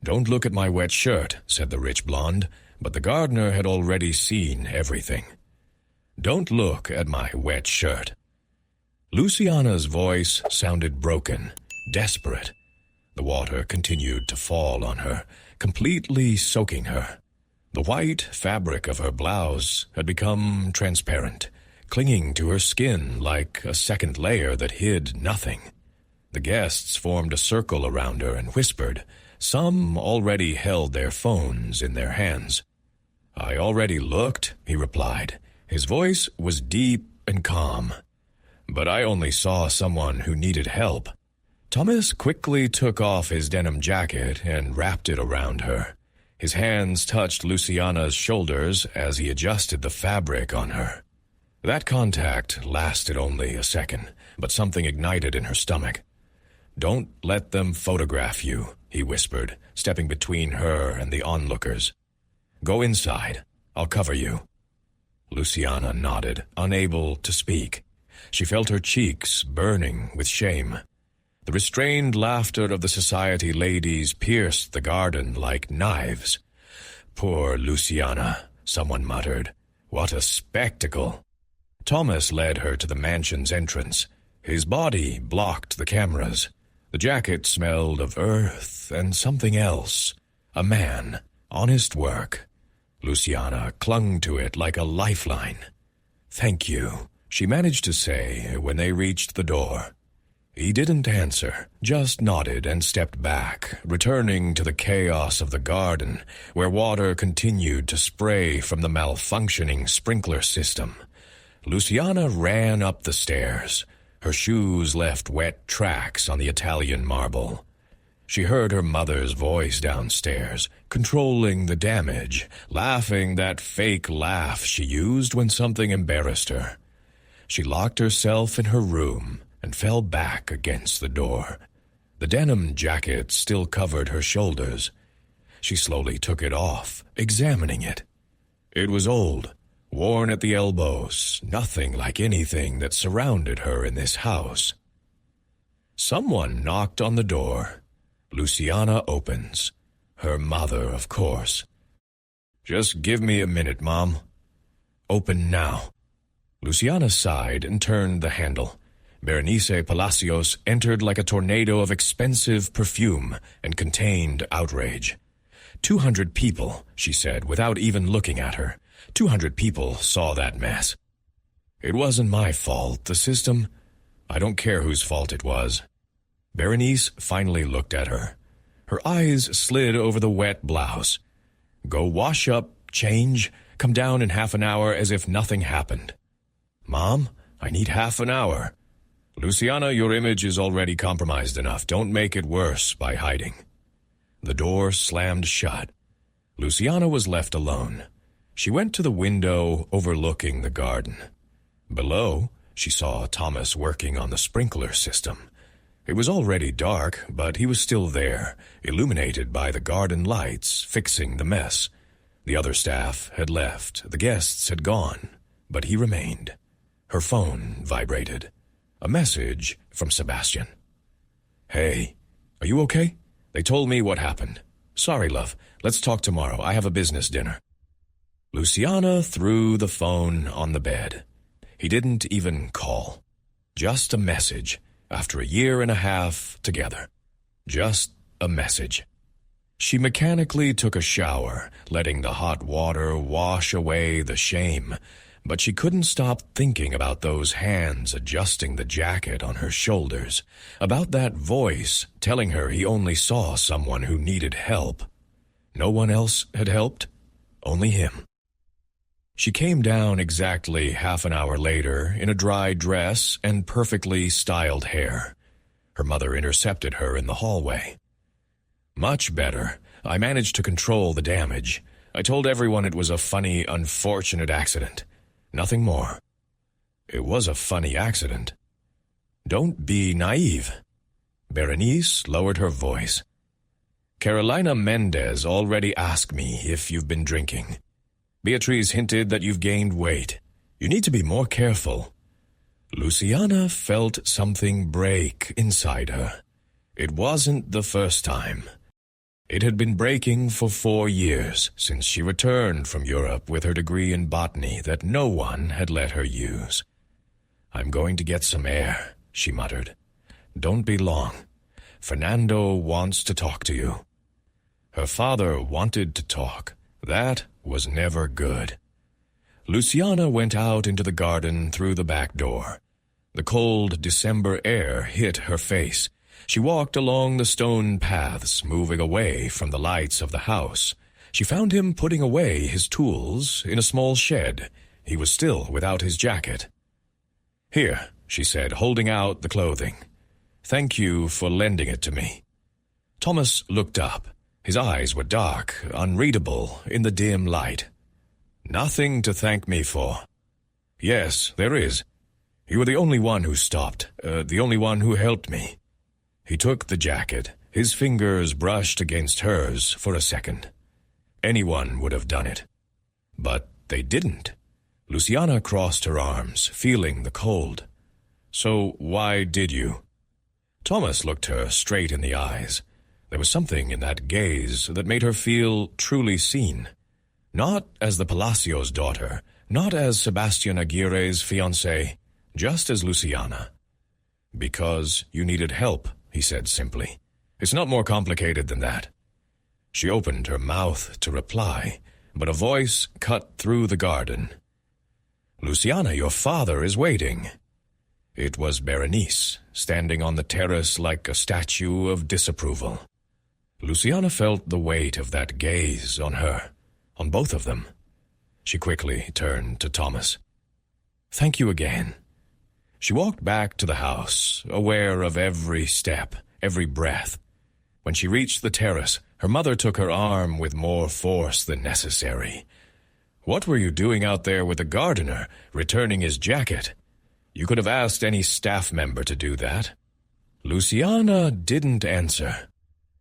"Don't look at my wet shirt," said the rich blonde, but the gardener had already seen everything. "Don't look at my wet shirt." Luciana's voice sounded broken, desperate. The water continued to fall on her, completely soaking her. The white fabric of her blouse had become transparent, clinging to her skin like a second layer that hid nothing. The guests formed a circle around her and whispered. Some already held their phones in their hands. "I already looked," he replied. His voice was deep and calm. "But I only saw someone who needed help." Thomas quickly took off his denim jacket and wrapped it around her. His hands touched Luciana's shoulders as he adjusted the fabric on her. That contact lasted only a second, but something ignited in her stomach. "Don't let them photograph you," he whispered, stepping between her and the onlookers. "Go inside. I'll cover you." Luciana nodded, unable to speak. She felt her cheeks burning with shame. The restrained laughter of the society ladies pierced the garden like knives. "Poor Luciana," someone muttered. "What a spectacle." Thomas led her to the mansion's entrance. His body blocked the cameras. The jacket smelled of earth and something else. A man, honest work. Luciana clung to it like a lifeline. "Thank you," she managed to say when they reached the door. He didn't answer, just nodded and stepped back, returning to the chaos of the garden, where water continued to spray from the malfunctioning sprinkler system. Luciana ran up the stairs. Her shoes left wet tracks on the Italian marble. She heard her mother's voice downstairs, controlling the damage, laughing that fake laugh she used when something embarrassed her. She locked herself in her room and fell back against the door. The denim jacket still covered her shoulders. She slowly took it off, examining it. It was old, worn at the elbows, nothing like anything that surrounded her in this house. Someone knocked on the door. Luciana opens. Her mother, of course. "Just give me a minute, Mom." "Open now." Luciana sighed and turned the handle. Berenice Palacios entered like a tornado of expensive perfume and contained outrage. 200 people, she said, without even looking at her. 200 people saw that mess. "It wasn't my fault, the system. I don't care whose fault it was." Berenice finally looked at her. Her eyes slid over the wet blouse. "Go wash up, change, come down in half an hour as if nothing happened." "Mom, I need half an hour." "Luciana, your image is already compromised enough. Don't make it worse by hiding." The door slammed shut. Luciana was left alone. She went to the window overlooking the garden. Below, she saw Thomas working on the sprinkler system. It was already dark, but he was still there, illuminated by the garden lights, fixing the mess. The other staff had left, the guests had gone, but he remained. Her phone vibrated. A message from Sebastian. "Hey, are you okay? They told me what happened. Sorry, love. Let's talk tomorrow. I have a business dinner." Luciana threw the phone on the bed. He didn't even call. Just a message, after a year and a half together. Just a message. She mechanically took a shower, letting the hot water wash away the shame, but she couldn't stop thinking about those hands adjusting the jacket on her shoulders, about that voice telling her he only saw someone who needed help. No one else had helped, only him. She came down exactly half an hour later in a dry dress and perfectly styled hair. Her mother intercepted her in the hallway. "Much better. I managed to control the damage. I told everyone it was a funny, unfortunate accident. Nothing more." "It was a funny accident." "Don't be naive." Berenice lowered her voice. "Carolina Mendez already asked me if you've been drinking. Beatriz hinted that you've gained weight. You need to be more careful." Luciana felt something break inside her. It wasn't the first time. It had been breaking for 4 years since she returned from Europe with her degree in botany that no one had let her use. "I'm going to get some air," she muttered. "Don't be long. Fernando wants to talk to you." Her father wanted to talk. That was never good. Luciana went out into the garden through the back door. The cold December air hit her face. She walked along the stone paths, moving away from the lights of the house. She found him putting away his tools in a small shed. He was still without his jacket. "Here," she said, holding out the clothing. "Thank you for lending it to me." Thomas looked up. His eyes were dark, unreadable in the dim light. "Nothing to thank me for." "Yes, there is. You were the only one who stopped, the only one who helped me." He took the jacket. His fingers brushed against hers for a second. Anyone would have done it. But they didn't. Luciana crossed her arms, feeling the cold. "So why did you?" Thomas looked her straight in the eyes. There was something in that gaze that made her feel truly seen. Not as the Palacio's daughter, not as Sebastian Aguirre's fiancée, just as Luciana. "Because you needed help," he said simply. "It's not more complicated than that." She opened her mouth to reply, but a voice cut through the garden. "Luciana, your father is waiting." It was Berenice, standing on the terrace like a statue of disapproval. Luciana felt the weight of that gaze on her, on both of them. She quickly turned to Thomas. "Thank you again." She walked back to the house, aware of every step, every breath. When she reached the terrace, her mother took her arm with more force than necessary. "What were you doing out there with the gardener, returning his jacket? You could have asked any staff member to do that." Luciana didn't answer.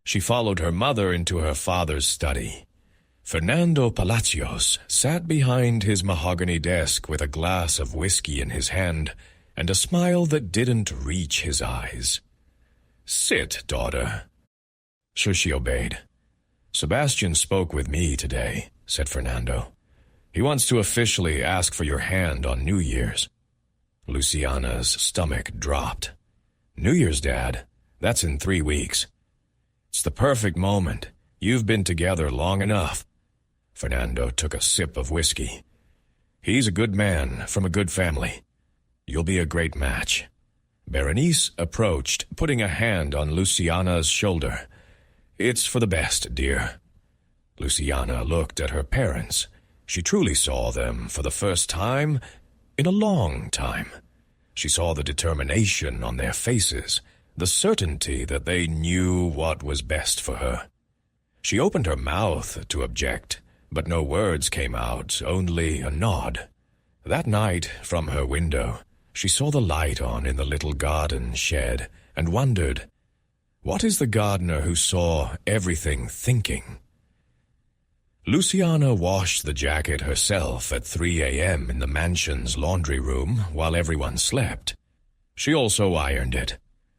She followed her mother into her father's study. Fernando Palacios sat behind his mahogany desk with a glass of whiskey in his hand and a smile that didn't reach his eyes. "Sit, daughter." So she obeyed. "Sebastian spoke with me today," said Fernando. "He wants to officially ask for your hand on New Year's." Luciana's stomach dropped. "New Year's, Dad? That's in 3 weeks." "It's the perfect moment. You've been together long enough." Fernando took a sip of whiskey. "He's a good man from a good family. You'll be a great match." Berenice approached, putting a hand on Luciana's shoulder. "It's for the best, dear." Luciana looked at her parents. She truly saw them for the first time in a long time. She saw the determination on their faces, the certainty that they knew what was best for her. She opened her mouth to object, but no words came out, only a nod. That night, from her window, she saw the light on in the little garden shed and wondered, what is the gardener who saw everything thinking? Luciana washed the jacket herself at 3 a.m. in the mansion's laundry room while everyone slept. She also ironed it,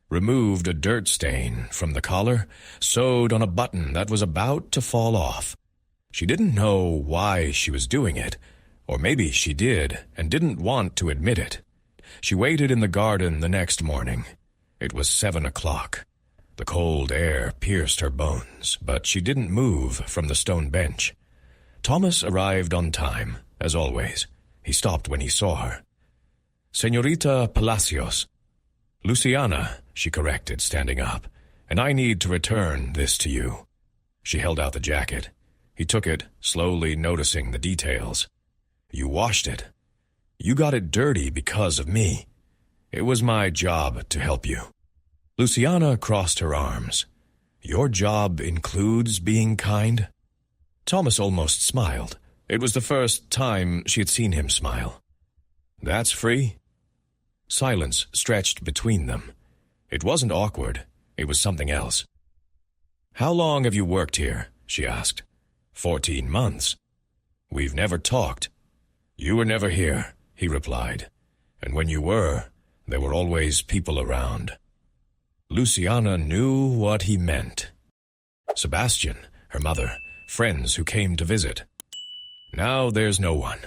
removed a dirt stain from the collar, sewed on a button that was about to fall off. She didn't know why she was doing it, or maybe she did and didn't want to admit it. She waited in the garden the next morning. It was 7 o'clock. The cold air pierced her bones, but she didn't move from the stone bench. Thomas arrived on time, as always. He stopped when he saw her. "Señorita Palacios." "Luciana," she corrected, standing up, "and I need to return this to you." She held out the jacket. He took it, slowly noticing the details. "You washed it. You got it dirty because of me. It was my job to help you." Luciana crossed her arms. "Your job includes being kind?" Thomas almost smiled. It was the first time she had seen him smile. "That's free?" Silence stretched between them. It wasn't awkward. It was something else. "How long have you worked here?" she asked. 14 months. "We've never talked." "You were never here," he replied. "And when you were, there were always people around." Luciana knew what he meant. Sebastian, her mother, friends who came to visit. Now there's no one.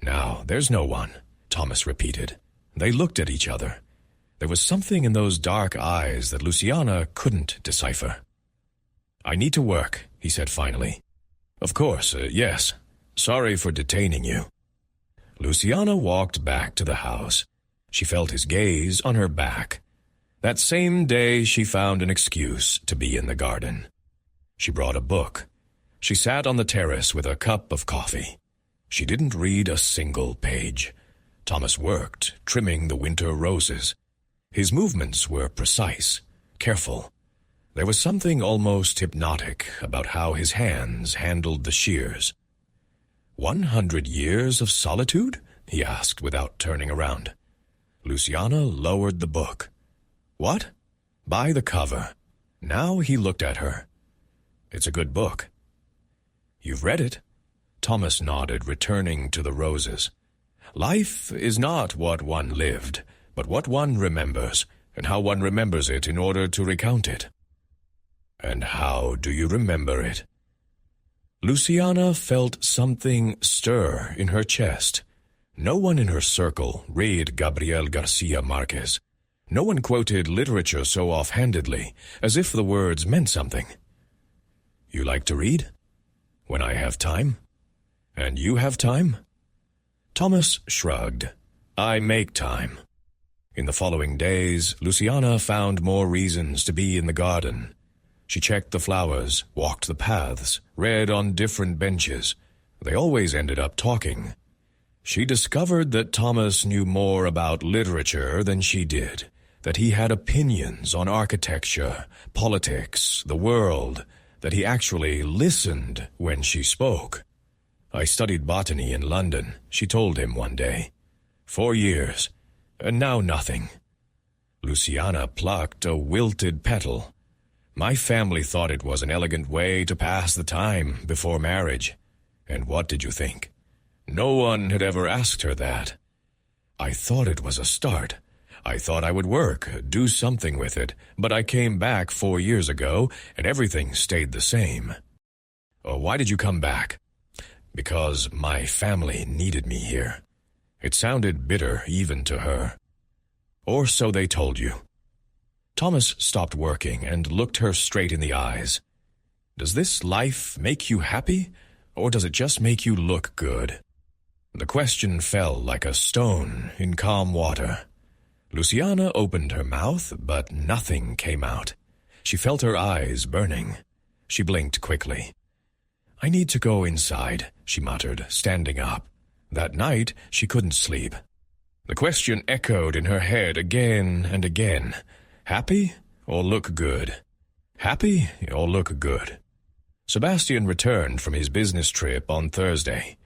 Now there's no one, Thomas repeated. They looked at each other. There was something in those dark eyes that Luciana couldn't decipher. I need to work, he said finally. Of course, yes. Sorry for detaining you. Luciana walked back to the house. She felt his gaze on her back. That same day she found an excuse to be in the garden. She brought a book. She sat on the terrace with a cup of coffee. She didn't read a single page. Thomas worked, trimming the winter roses. His movements were precise, careful. There was something almost hypnotic about how his hands handled the shears. 100 years of solitude? He asked without turning around. Luciana lowered the book. What? By the cover. Now he looked at her. It's a good book. You've read it? Thomas nodded, returning to the roses. Life is not what one lived, but what one remembers, and how one remembers it in order to recount it. And how do you remember it? Luciana felt something stir in her chest. No one in her circle read Gabriel Garcia Marquez. No one quoted literature so offhandedly, as if the words meant something. You like to read? When I have time? And you have time? Thomas shrugged. I make time. In the following days, Luciana found more reasons to be in the garden. She checked the flowers, walked the paths, read on different benches. They always ended up talking. She discovered that Thomas knew more about literature than she did, that he had opinions on architecture, politics, the world, that he actually listened when she spoke. I studied botany in London, she told him one day. 4 years, and now nothing. Luciana plucked a wilted petal. My family thought it was an elegant way to pass the time before marriage. And what did you think? No one had ever asked her that. I thought it was a start. I thought I would work, do something with it, but I came back 4 years ago, and everything stayed the same. Oh, why did you come back? Because my family needed me here. It sounded bitter even to her. Or so they told you. Thomas stopped working and looked her straight in the eyes. Does this life make you happy, or does it just make you look good? The question fell like a stone in calm water. Luciana opened her mouth, but nothing came out. She felt her eyes burning. She blinked quickly. I need to go inside, she muttered, standing up. That night, she couldn't sleep. The question echoed in her head again and again. Happy or look good? Happy or look good? Sebastian returned from his business trip on Thursday.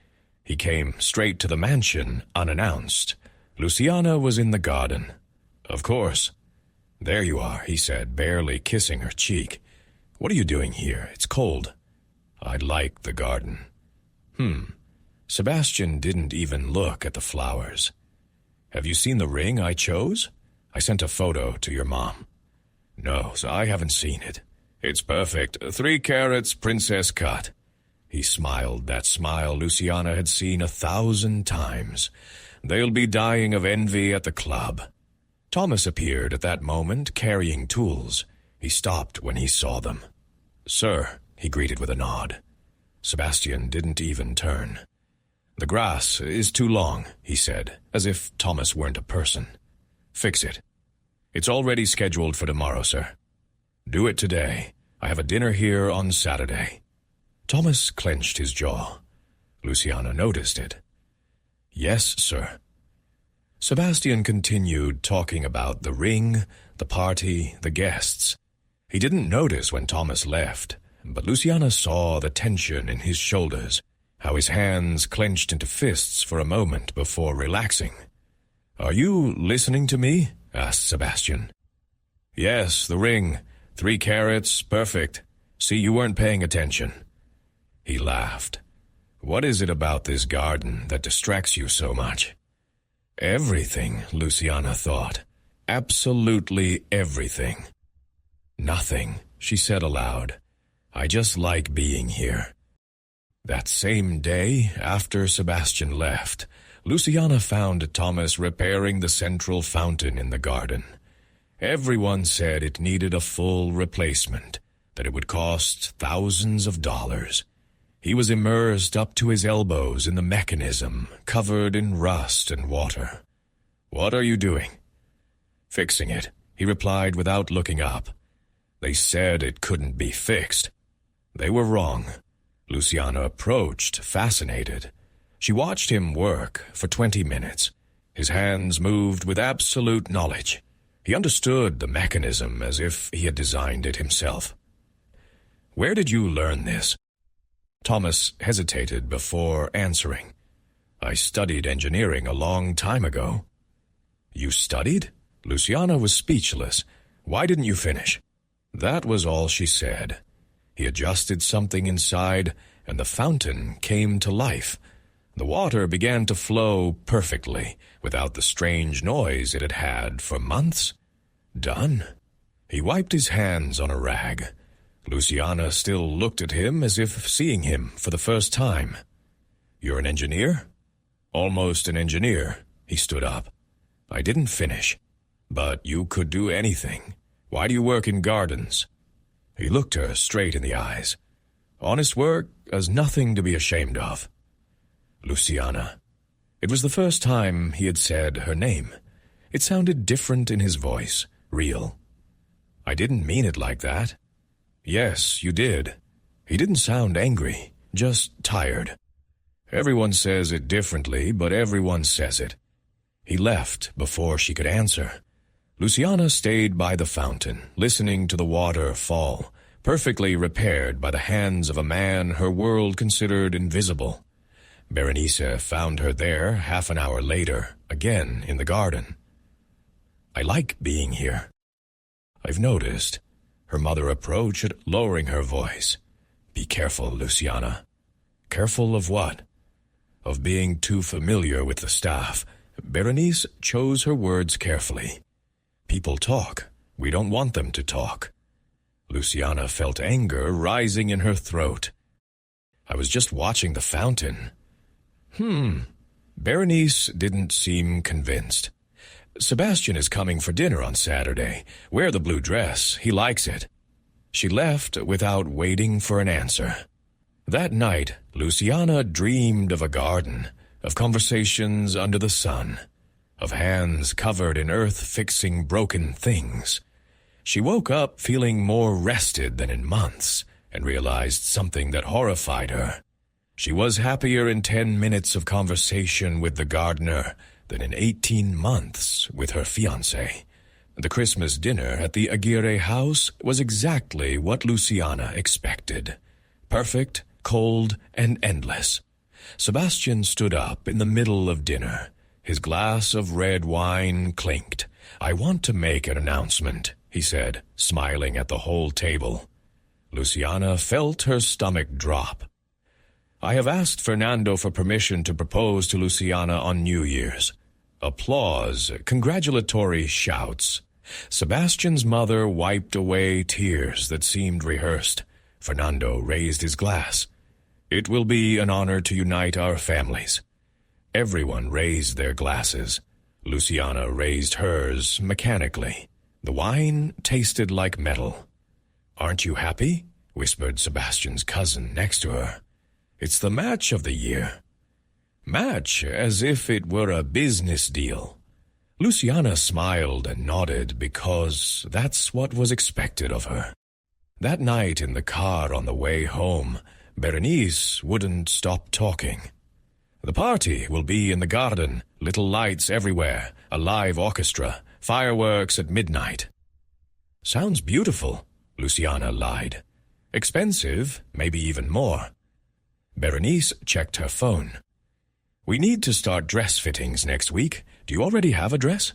He came straight to the mansion, unannounced. Luciana was in the garden. Of course. There you are, he said, barely kissing her cheek. What are you doing here? It's cold. I like the garden. Sebastian didn't even look at the flowers. Have you seen the ring I chose? I sent a photo to your mom. No, so I haven't seen it. It's perfect. 3 carats, princess cut. He smiled, that smile Luciana had seen 1,000 times. They'll be dying of envy at the club. Thomas appeared at that moment, carrying tools. He stopped when he saw them. Sir, he greeted with a nod. Sebastian didn't even turn. The grass is too long, he said, as if Thomas weren't a person. Fix it. It's already scheduled for tomorrow, sir. Do it today. I have a dinner here on Saturday. Thomas clenched his jaw. Luciana noticed it. Yes, sir. Sebastian continued talking about the ring, the party, the guests. He didn't notice when Thomas left, but Luciana saw the tension in his shoulders, how his hands clenched into fists for a moment before relaxing. Are you listening to me? Asked Sebastian. Yes, the ring. 3 carats, perfect. See, you weren't paying attention. He laughed. What is it about this garden that distracts you so much? Everything, Luciana thought. Absolutely everything. Nothing, she said aloud. I just like being here." That same day, after Sebastian left, Luciana found Thomas repairing the central fountain in the garden. Everyone said it needed a full replacement, that it would cost thousands of dollars. He was immersed up to his elbows in the mechanism, covered in rust and water. "What are you doing?" "Fixing it," he replied without looking up. "They said it couldn't be fixed." They were wrong. Luciana approached, fascinated. She watched him work for 20 minutes. His hands moved with absolute knowledge. He understood the mechanism as if he had designed it himself. "Where did you learn this?" Thomas hesitated before answering. "I studied engineering a long time ago." "You studied?" Luciana was speechless. "Why didn't you finish?" That was all she said. He adjusted something inside, and the fountain came to life. The water began to flow perfectly, without the strange noise it had had for months. Done. He wiped his hands on a rag. Luciana still looked at him as if seeing him for the first time. "You're an engineer?" "Almost an engineer." He stood up. "I didn't finish. But you could do anything. Why do you work in gardens?" He looked her straight in the eyes. "Honest work is nothing to be ashamed of." Luciana. It was the first time he had said her name. It sounded different in his voice, real. "I didn't mean it like that." "Yes, you did." He didn't sound angry, just tired. "Everyone says it differently, but everyone says it." He left before she could answer. Luciana stayed by the fountain, listening to the water fall, perfectly repaired by the hands of a man her world considered invisible. Berenice found her there half an hour later, again in the garden. "I like being here." "I've noticed." Her mother approached, lowering her voice. "Be careful, Luciana." "Careful of what?" "Of being too familiar with the staff." Berenice chose her words carefully. "People talk. We don't want them to talk." Luciana felt anger rising in her throat. "I was just watching the fountain." Berenice didn't seem convinced. "Sebastian is coming for dinner on Saturday. Wear the blue dress. He likes it." She left without waiting for an answer. That night, Luciana dreamed of a garden, of conversations under the sun, of hands covered in earth-fixing broken things. She woke up feeling more rested than in months, and realized something that horrified her. She was happier in 10 minutes of conversation with the gardener than in 18 months with her fiancé. The Christmas dinner at the Aguirre house was exactly what Luciana expected. Perfect, cold, and endless. Sebastian stood up in the middle of dinner. His glass of red wine clinked. "I want to make an announcement," he said, smiling at the whole table. Luciana felt her stomach drop. "I have asked Fernando for permission to propose to Luciana on New Year's." Applause, congratulatory shouts. Sebastian's mother wiped away tears that seemed rehearsed. Fernando raised his glass. "It will be an honor to unite our families." Everyone raised their glasses. Luciana raised hers mechanically. The wine tasted like metal. "Aren't you happy?" whispered Sebastian's cousin next to her. "It's the match of the year." Match, as if it were a business deal. Luciana smiled and nodded because that's what was expected of her. That night in the car on the way home, Berenice wouldn't stop talking. "The party will be in the garden, little lights everywhere, a live orchestra, fireworks at midnight." "Sounds beautiful," Luciana lied. "Expensive, maybe even more." Berenice checked her phone. "We need to start dress fittings next week. Do you already have a dress?"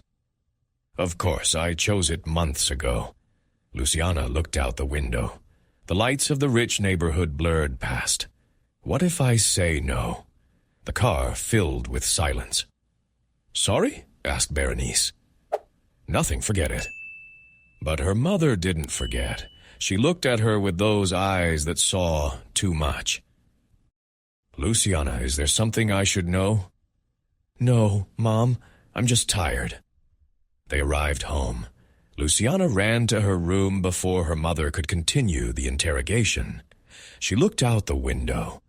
"Of course, I chose it months ago." Luciana looked out the window. The lights of the rich neighborhood blurred past. "What if I say no?" The car filled with silence. "Sorry?" asked Berenice. "Nothing, forget it." But her mother didn't forget. She looked at her with those eyes that saw too much. "Luciana, is there something I should know?" "No, Mom, I'm just tired." They arrived home. Luciana ran to her room before her mother could continue the interrogation. She looked out the window.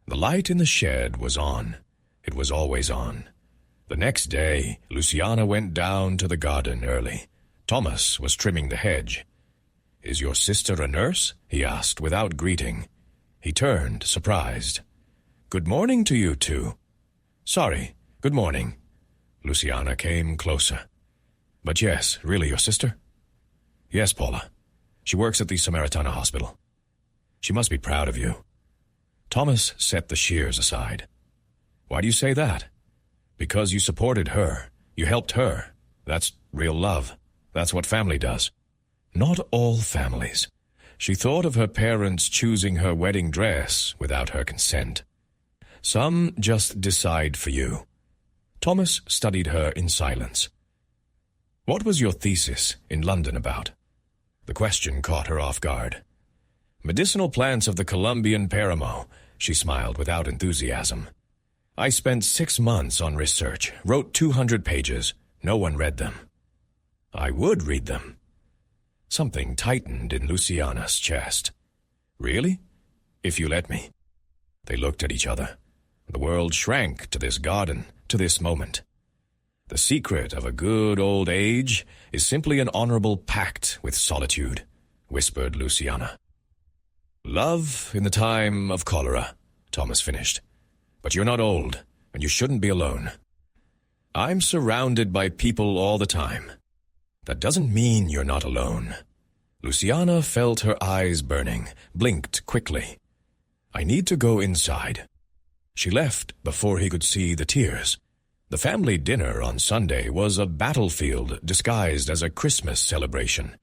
The light in the shed was on. It was always on. The next day, Luciana went down to the garden early. Thomas was trimming the hedge. "Is your sister a nurse?" he asked without greeting. He turned, surprised. "Good morning to you two." "Sorry, good morning." Luciana came closer. "But yes, really your sister?" "Yes, Paula. She works at the Samaritana hospital. She must be proud of you." Thomas set the shears aside. "Why do you say that?" "Because you supported her. You helped her. That's real love. That's what family does." "Not all families." She thought of her parents choosing her wedding dress without her consent. "Some just decide for you." Thomas studied her in silence. "What was your thesis in London about?" The question caught her off guard. "Medicinal plants of the Colombian paramo," she smiled without enthusiasm. "I spent 6 months on research, wrote 200 pages. No one read them." "I would read them." Something tightened in Luciana's chest. "Really? If you let me." They looked at each other. The world shrank to this garden, to this moment. The secret of a good old age is simply an honorable pact with solitude, whispered Luciana. "Love in the time of cholera," Thomas finished. "But you're not old, and you shouldn't be alone." "I'm surrounded by people all the time." "That doesn't mean you're not alone." Luciana felt her eyes burning, blinked quickly. "I need to go inside." She left before he could see the tears. The family dinner on Sunday was a battlefield disguised as a Christmas celebration.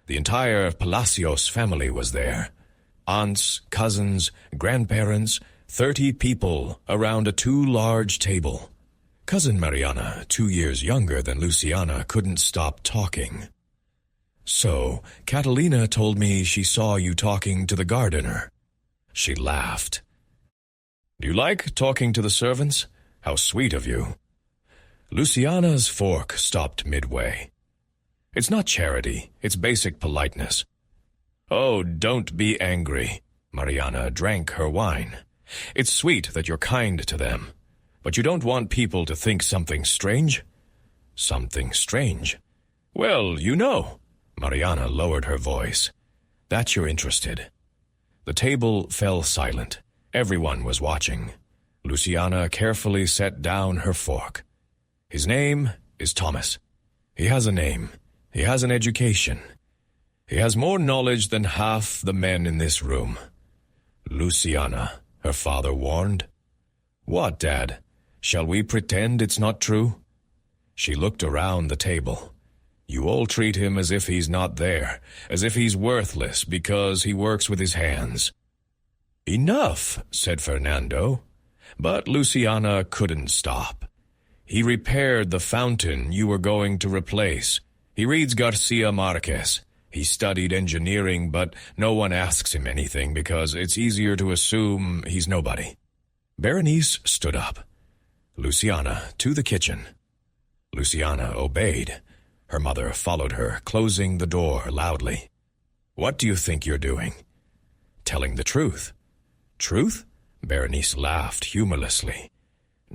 The entire Palacios family was there. Aunts, cousins, grandparents, 30 people around a too large table. Cousin Mariana, 2 years younger than Luciana, couldn't stop talking. "So, Catalina told me she saw you talking to the gardener." She laughed. "Do you like talking to the servants? How sweet of you." Luciana's fork stopped midway. "It's not charity, it's basic politeness." "Oh, don't be angry." Mariana drank her wine. "It's sweet that you're kind to them. But you don't want people to think something strange?" "Something strange?" "Well, you know." Mariana lowered her voice. "That you're interested." The table fell silent. Everyone was watching. Luciana carefully set down her fork. "His name is Thomas. He has a name. He has an education. He has more knowledge than half the men in this room." "Luciana," her father warned. "What, Dad? Shall we pretend it's not true?" She looked around the table. "You all treat him as if he's not there, as if he's worthless because he works with his hands." "Enough," said Fernando. But Luciana couldn't stop. "He repaired the fountain you were going to replace. He reads Garcia Marquez. He studied engineering, but no one asks him anything because it's easier to assume he's nobody." Berenice stood up. "Luciana, to the kitchen." Luciana obeyed. Her mother followed her, closing the door loudly. "What do you think you're doing?" "Telling the truth." "Truth?" Berenice laughed humorlessly.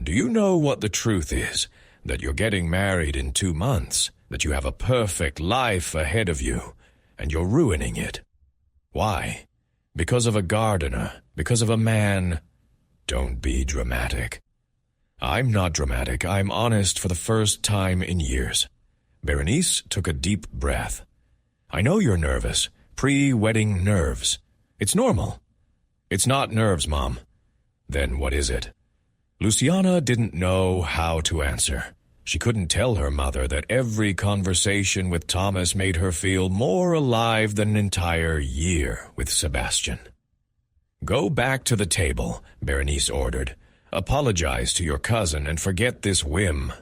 "Do you know what the truth is? That you're getting married in 2 months, that you have a perfect life ahead of you, and you're ruining it. Why? Because of a gardener, because of a man." "Don't be dramatic." "I'm not dramatic. I'm honest for the first time in years." Berenice took a deep breath. "I know you're nervous. Pre-wedding nerves. It's normal." "It's not nerves, Mom." "Then what is it?" Luciana didn't know how to answer. She couldn't tell her mother that every conversation with Thomas made her feel more alive than an entire year with Sebastian. "Go back to the table," Berenice ordered. "Apologize to your cousin and forget this whim."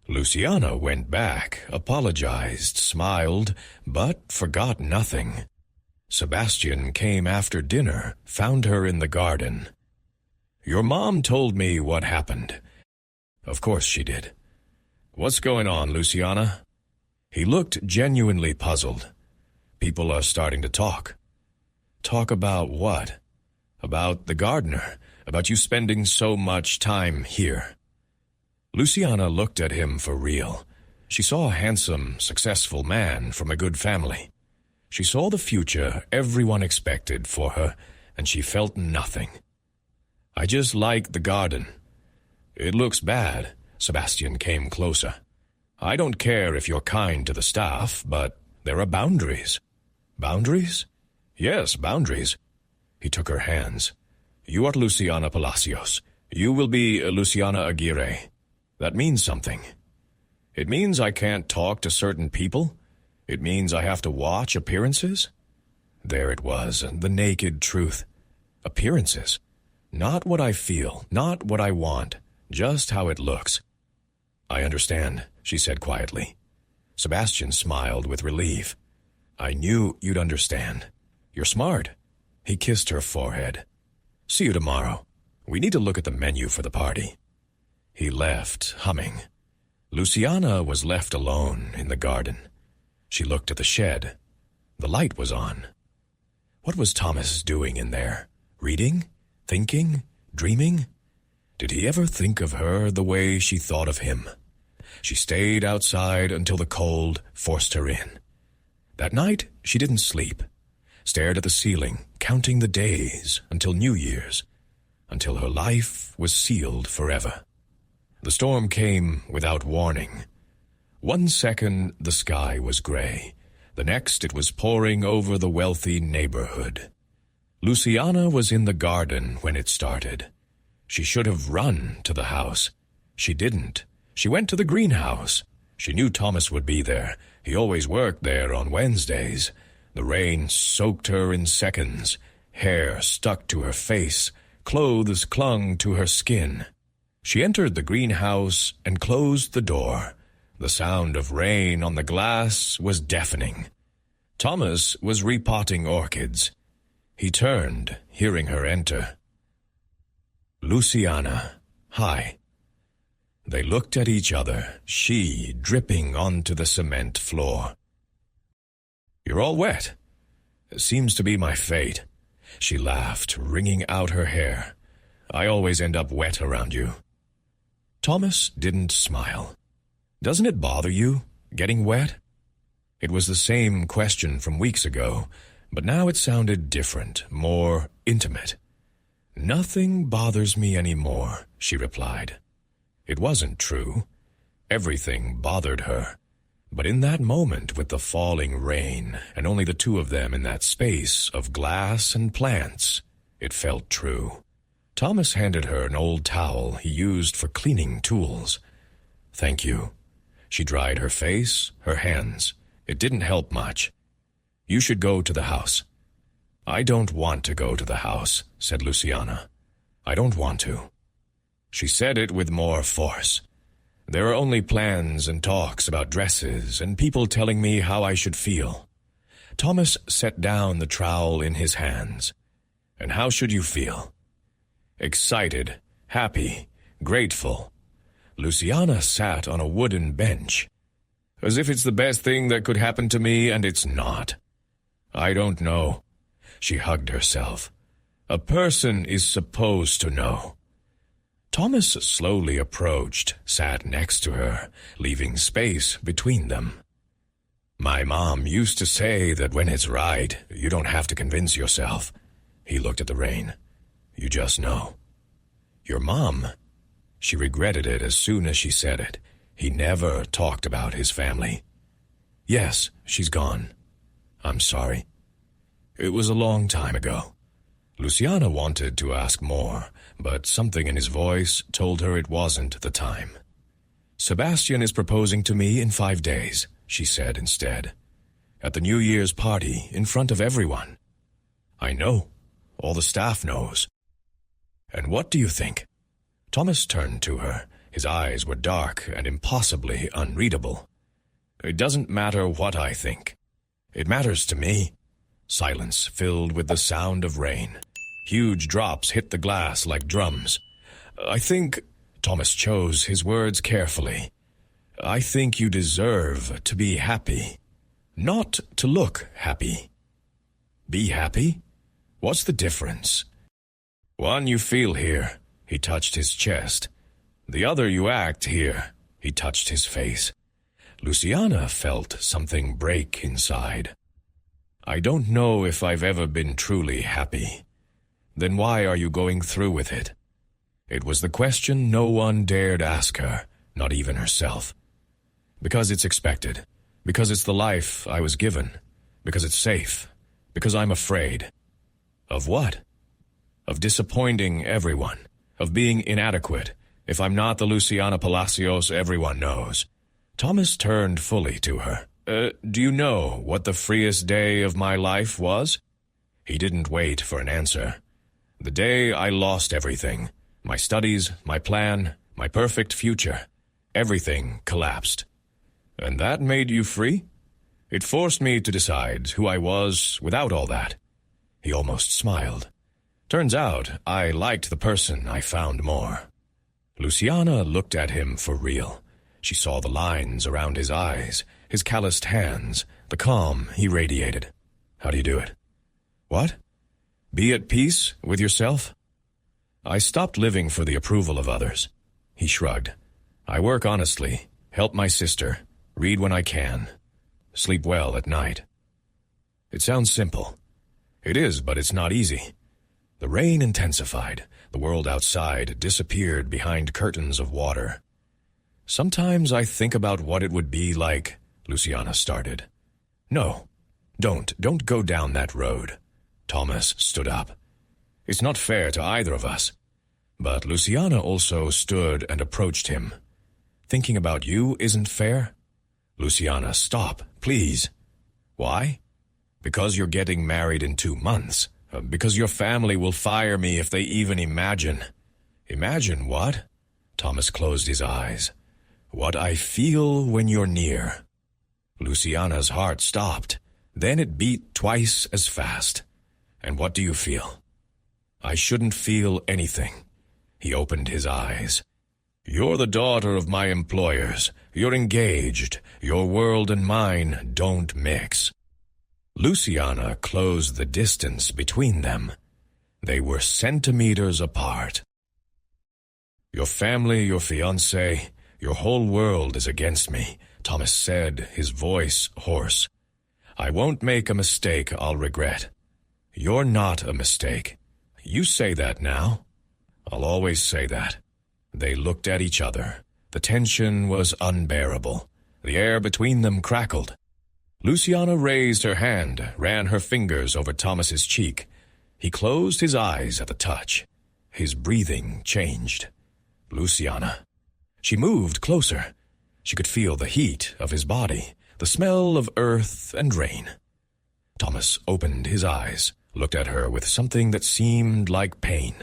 Luciana went back, apologized, smiled, but forgot nothing. Sebastian came after dinner, found her in the garden. "Your mom told me what happened." Of course she did. "What's going on, Luciana?" He looked genuinely puzzled. "People are starting to talk." "Talk about what?" "About the gardener, about you spending so much time here." Luciana looked at him for real. She saw a handsome, successful man from a good family. She saw the future everyone expected for her, and she felt nothing. "I just like the garden." "It looks bad." Sebastian came closer. "I don't care if you're kind to the staff, but there are boundaries." "Boundaries?" "Yes, boundaries." He took her hands. "You are Luciana Palacios. You will be Luciana Aguirre. That means something." "It means I can't talk to certain people? It means I have to watch appearances?" There it was, the naked truth. Appearances. Not what I feel, not what I want, just how it looks. "I understand," she said quietly. Sebastian smiled with relief. "I knew you'd understand. You're smart." He kissed her forehead. "See you tomorrow. We need to look at the menu for the party." He left, humming. Luciana was left alone in the garden. She looked at the shed. The light was on. What was Thomas doing in there? Reading? Thinking? Dreaming? Did he ever think of her the way she thought of him? She stayed outside until the cold forced her in. That night, she didn't sleep. Stared at the ceiling, counting the days until New Year's, until her life was sealed forever. The storm came without warning. One second, the sky was gray. The next, it was pouring over the wealthy neighborhood. Luciana was in the garden when it started. She should have run to the house. She didn't. She went to the greenhouse. She knew Thomas would be there. He always worked there on Wednesdays. The rain soaked her in seconds. Hair stuck to her face. Clothes clung to her skin. She entered the greenhouse and closed the door. The sound of rain on the glass was deafening. Thomas was repotting orchids. He turned, hearing her enter. "Luciana, hi." They looked at each other, she dripping onto the cement floor. "You're all wet." "Seems to be my fate." She laughed, wringing out her hair. "I always end up wet around you." Thomas didn't smile. "Doesn't it bother you, getting wet?" It was the same question from weeks ago, but now it sounded different, more intimate. "Nothing bothers me anymore," she replied. It wasn't true. Everything bothered her. But in that moment with the falling rain, and only the two of them in that space of glass and plants, it felt true. Thomas handed her an old towel he used for cleaning tools. "Thank you." She dried her face, her hands. It didn't help much. "You should go to the house." "I don't want to go to the house," said Luciana. "I don't want to." She said it with more force. "There are only plans and talks about dresses and people telling me how I should feel." Thomas set down the trowel in his hands. "And how should you feel?" "Excited, happy, grateful." Luciana sat on a wooden bench. "As if it's the best thing that could happen to me, and it's not." "I don't know." She hugged herself. "A person is supposed to know." Thomas slowly approached, sat next to her, leaving space between them. "My mom used to say that when it's right, you don't have to convince yourself." He looked at the rain. "You just know." "Your mom?" She regretted it as soon as she said it. He never talked about his family. "Yes, she's gone." "I'm sorry." "It was a long time ago." Luciana wanted to ask more, but something in his voice told her it wasn't the time. "Sebastian is proposing to me in 5 days," she said instead. "At the New Year's party, in front of everyone." "I know. All the staff knows." "And what do you think?" Thomas turned to her. His eyes were dark and impossibly unreadable. "It doesn't matter what I think. It matters to me." Silence filled with the sound of rain. Huge drops hit the glass like drums. I think, Thomas chose his words carefully, I think you deserve to be happy. Not to look happy. Be happy? What's the difference? One you feel here, he touched his chest. The other you act here, he touched his face. Luciana felt something break inside. I don't know if I've ever been truly happy. Then why are you going through with it? It was the question no one dared ask her, not even herself. Because it's expected. Because it's the life I was given. Because it's safe. Because I'm afraid. Of what? Of disappointing everyone. Of being inadequate. If I'm not the Luciana Palacios everyone knows. Thomas turned fully to her. Do you know what the freest day of my life was? He didn't wait for an answer. The day I lost everything. My studies, my plan, my perfect future. Everything collapsed. And that made you free? It forced me to decide who I was without all that. He almost smiled. Turns out I liked the person I found more. Luciana looked at him for real. She saw the lines around his eyes, his calloused hands, the calm he radiated. How do you do it? What? Be at peace with yourself? I stopped living for the approval of others. He shrugged. I work honestly, help my sister, read when I can, sleep well at night. It sounds simple. It is, but it's not easy. The rain intensified. The world outside disappeared behind curtains of water. Sometimes I think about what it would be like, Luciana started. No, don't go down that road. Thomas stood up. It's not fair to either of us. But Luciana also stood and approached him. Thinking about you isn't fair? Luciana, stop, please. Why? Because you're getting married in 2 months. Because your family will fire me if they even imagine. Imagine what? Thomas closed his eyes. What I feel when you're near. Luciana's heart stopped. Then it beat twice as fast. And what do you feel? I shouldn't feel anything. He opened his eyes. You're the daughter of my employers. You're engaged. Your world and mine don't mix. Luciana closed the distance between them. They were centimeters apart. Your family, your fiancé, your whole world is against me, Thomas said, his voice hoarse. I won't make a mistake I'll regret. You're not a mistake. You say that now. I'll always say that. They looked at each other. The tension was unbearable. The air between them crackled. Luciana raised her hand, ran her fingers over Thomas's cheek. He closed his eyes at the touch. His breathing changed. Luciana. She moved closer. She could feel the heat of his body, the smell of earth and rain. Thomas opened his eyes, looked at her with something that seemed like pain.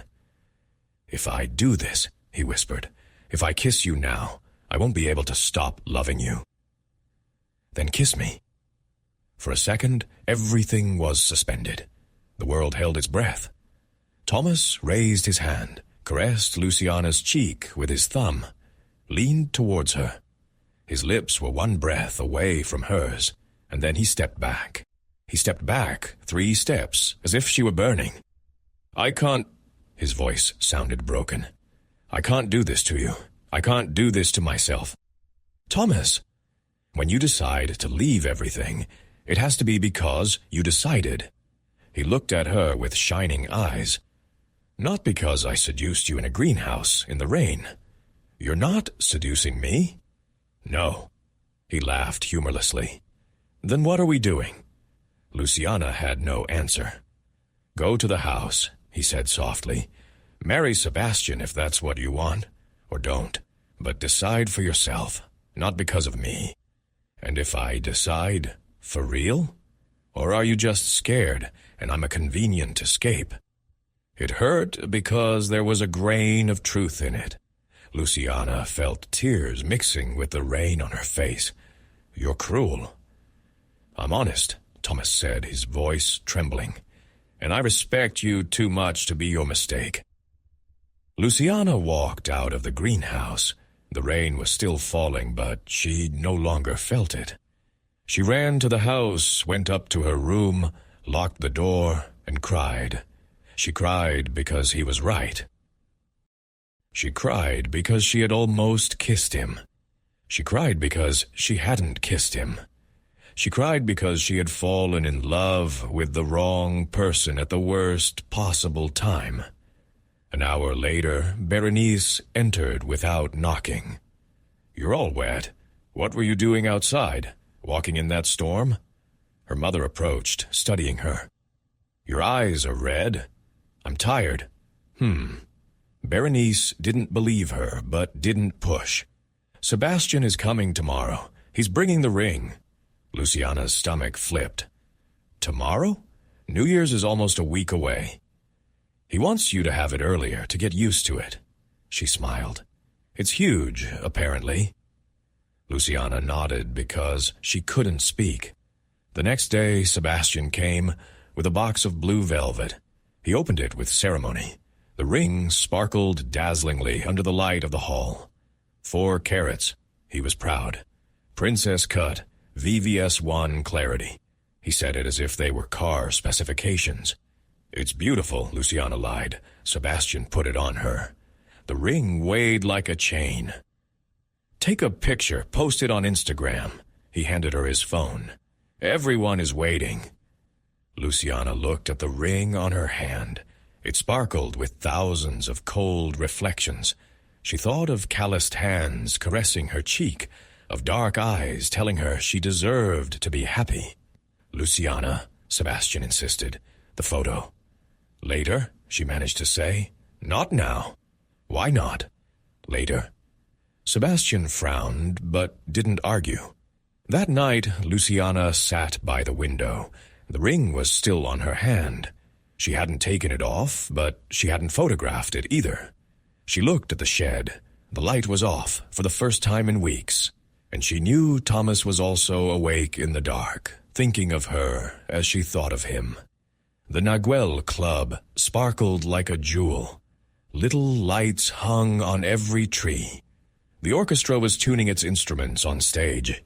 If I do this, he whispered, if I kiss you now, I won't be able to stop loving you. Then kiss me. For a second, everything was suspended. The world held its breath. Thomas raised his hand, caressed Luciana's cheek with his thumb, leaned towards her. His lips were one breath away from hers, and then he stepped back. He stepped back 3 steps, as if she were burning. I can't... His voice sounded broken. I can't do this to you. I can't do this to myself. Thomas, when you decide to leave everything, it has to be because you decided. He looked at her with shining eyes. Not because I seduced you in a greenhouse in the rain. You're not seducing me? No. He laughed humorlessly. Then what are we doing? Luciana had no answer. Go to the house, he said softly. Marry Sebastian if that's what you want, or don't. But decide for yourself, not because of me. And if I decide, for real? Or are you just scared, and I'm a convenient escape? It hurt because there was a grain of truth in it. Luciana felt tears mixing with the rain on her face. You're cruel. I'm honest, Thomas said, his voice trembling, "and I respect you too much to be your mistake." Luciana walked out of the greenhouse. The rain was still falling, but she no longer felt it. She ran to the house, went up to her room, locked the door, and cried. She cried because he was right. She cried because she had almost kissed him. She cried because she hadn't kissed him. She cried because she had fallen in love with the wrong person at the worst possible time. An hour later, Berenice entered without knocking. "You're all wet. What were you doing outside? Walking in that storm?" Her mother approached, studying her. "Your eyes are red." "I'm tired." Berenice didn't believe her, but didn't push. "Sebastian is coming tomorrow. He's bringing the ring." Luciana's stomach flipped. "Tomorrow? New Year's is almost a week away." "He wants you to have it earlier, to get used to it." She smiled. "It's huge, apparently." Luciana nodded because she couldn't speak. The next day, Sebastian came with a box of blue velvet. He opened it with ceremony. The ring sparkled dazzlingly under the light of the hall. 4 carats. He was proud. Princess cut, VVS1 clarity. He said it as if they were car specifications. "It's beautiful," Luciana lied. Sebastian put it on her. The ring weighed like a chain. "Take a picture, post it on Instagram." He handed her his phone. "Everyone is waiting." Luciana looked at the ring on her hand. It sparkled with thousands of cold reflections. She thought of calloused hands caressing her cheek, of dark eyes telling her she deserved to be happy. "Luciana," Sebastian insisted, "the photo." "Later," she managed to say. "Not now." "Why not?" "Later." Sebastian frowned, but didn't argue. That night, Luciana sat by the window. The ring was still on her hand. She hadn't taken it off, but she hadn't photographed it either. She looked at the shed. The light was off for the first time in weeks, and she knew Thomas was also awake in the dark, thinking of her as she thought of him. The Naguel Club sparkled like a jewel. Little lights hung on every tree. The orchestra was tuning its instruments on stage.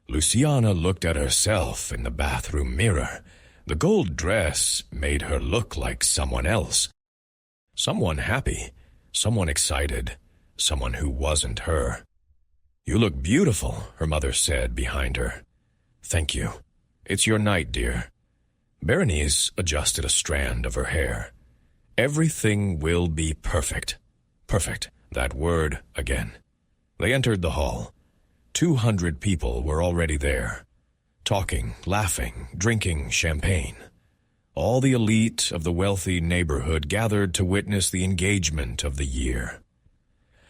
Luciana looked at herself in the bathroom mirror. The gold dress made her look like someone else. Someone happy, someone excited, someone who wasn't her. "You look beautiful," her mother said behind her. "Thank you. It's your night, dear." Berenice adjusted a strand of her hair. "Everything will be perfect." Perfect, that word again. They entered the hall. 200 people were already there, talking, laughing, drinking champagne. All the elite of the wealthy neighborhood gathered to witness the engagement of the year.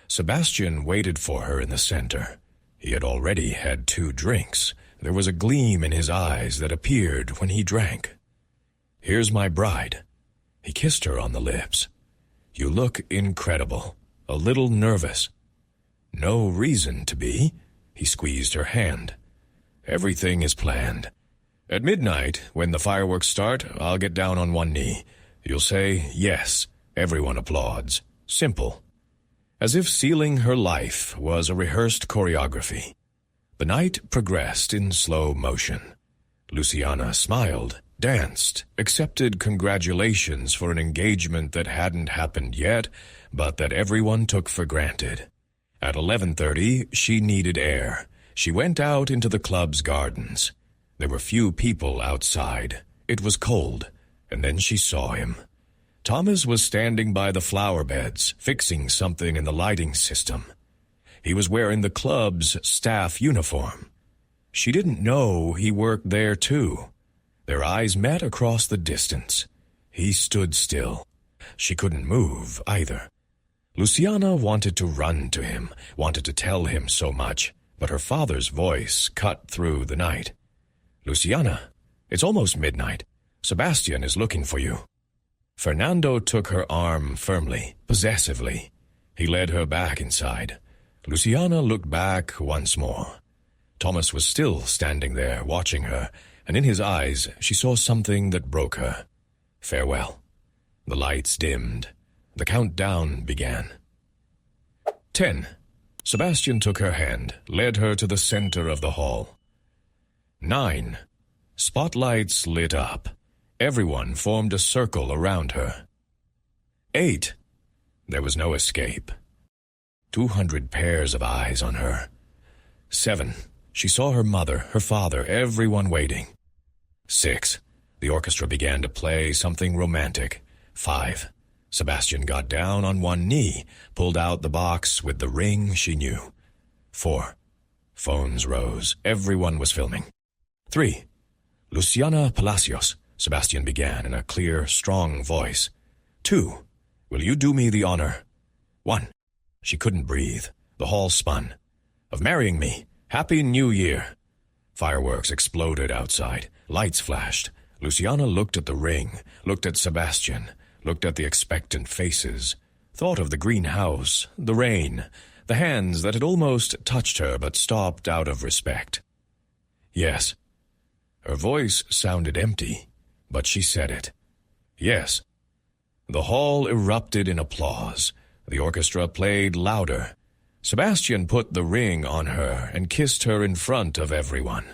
Sebastian waited for her in the center. He had already had 2 drinks. There was a gleam in his eyes that appeared when he drank. "Here's my bride." He kissed her on the lips. "You look incredible, a little nervous." "No reason to be." He squeezed her hand. "Everything is planned. At midnight, when the fireworks start, I'll get down on one knee. You'll say, 'Yes.' Everyone applauds. Simple." As if sealing her life was a rehearsed choreography. The night progressed in slow motion. Luciana smiled, danced, accepted congratulations for an engagement that hadn't happened yet, but that everyone took for granted. At 11:30, she needed air. She went out into the club's gardens. There were few people outside. It was cold, and then she saw him. Thomas was standing by the flower beds, fixing something in the lighting system. He was wearing the club's staff uniform. She didn't know he worked there too. Their eyes met across the distance. He stood still. She couldn't move either. Luciana wanted to run to him, wanted to tell him so much, but her father's voice cut through the night. "Luciana, it's almost midnight. Sebastian is looking for you." Fernando took her arm firmly, possessively. He led her back inside. Luciana looked back once more. Thomas was still standing there, watching her, and in his eyes she saw something that broke her. Farewell. The lights dimmed. The countdown began. 10. Sebastian took her hand, led her to the center of the hall. 9. Spotlights lit up. Everyone formed a circle around her. 8. There was no escape. 200 pairs of eyes on her. 7. She saw her mother, her father, everyone waiting. 6. The orchestra began to play something romantic. 5. Sebastian got down on one knee, pulled out the box with the ring she knew. 4. Phones rose. Everyone was filming. 3. Luciana Palacios, Sebastian began in a clear, strong voice. 2. Will you do me the honor? 1. She couldn't breathe. The hall spun. Of marrying me. Happy New Year. Fireworks exploded outside. Lights flashed. Luciana looked at the ring, looked at Sebastian, looked at the expectant faces, thought of the greenhouse, the rain, the hands that had almost touched her but stopped out of respect. Yes. Her voice sounded empty, but she said it. Yes. The hall erupted in applause. The orchestra played louder. Sebastian put the ring on her and kissed her in front of everyone.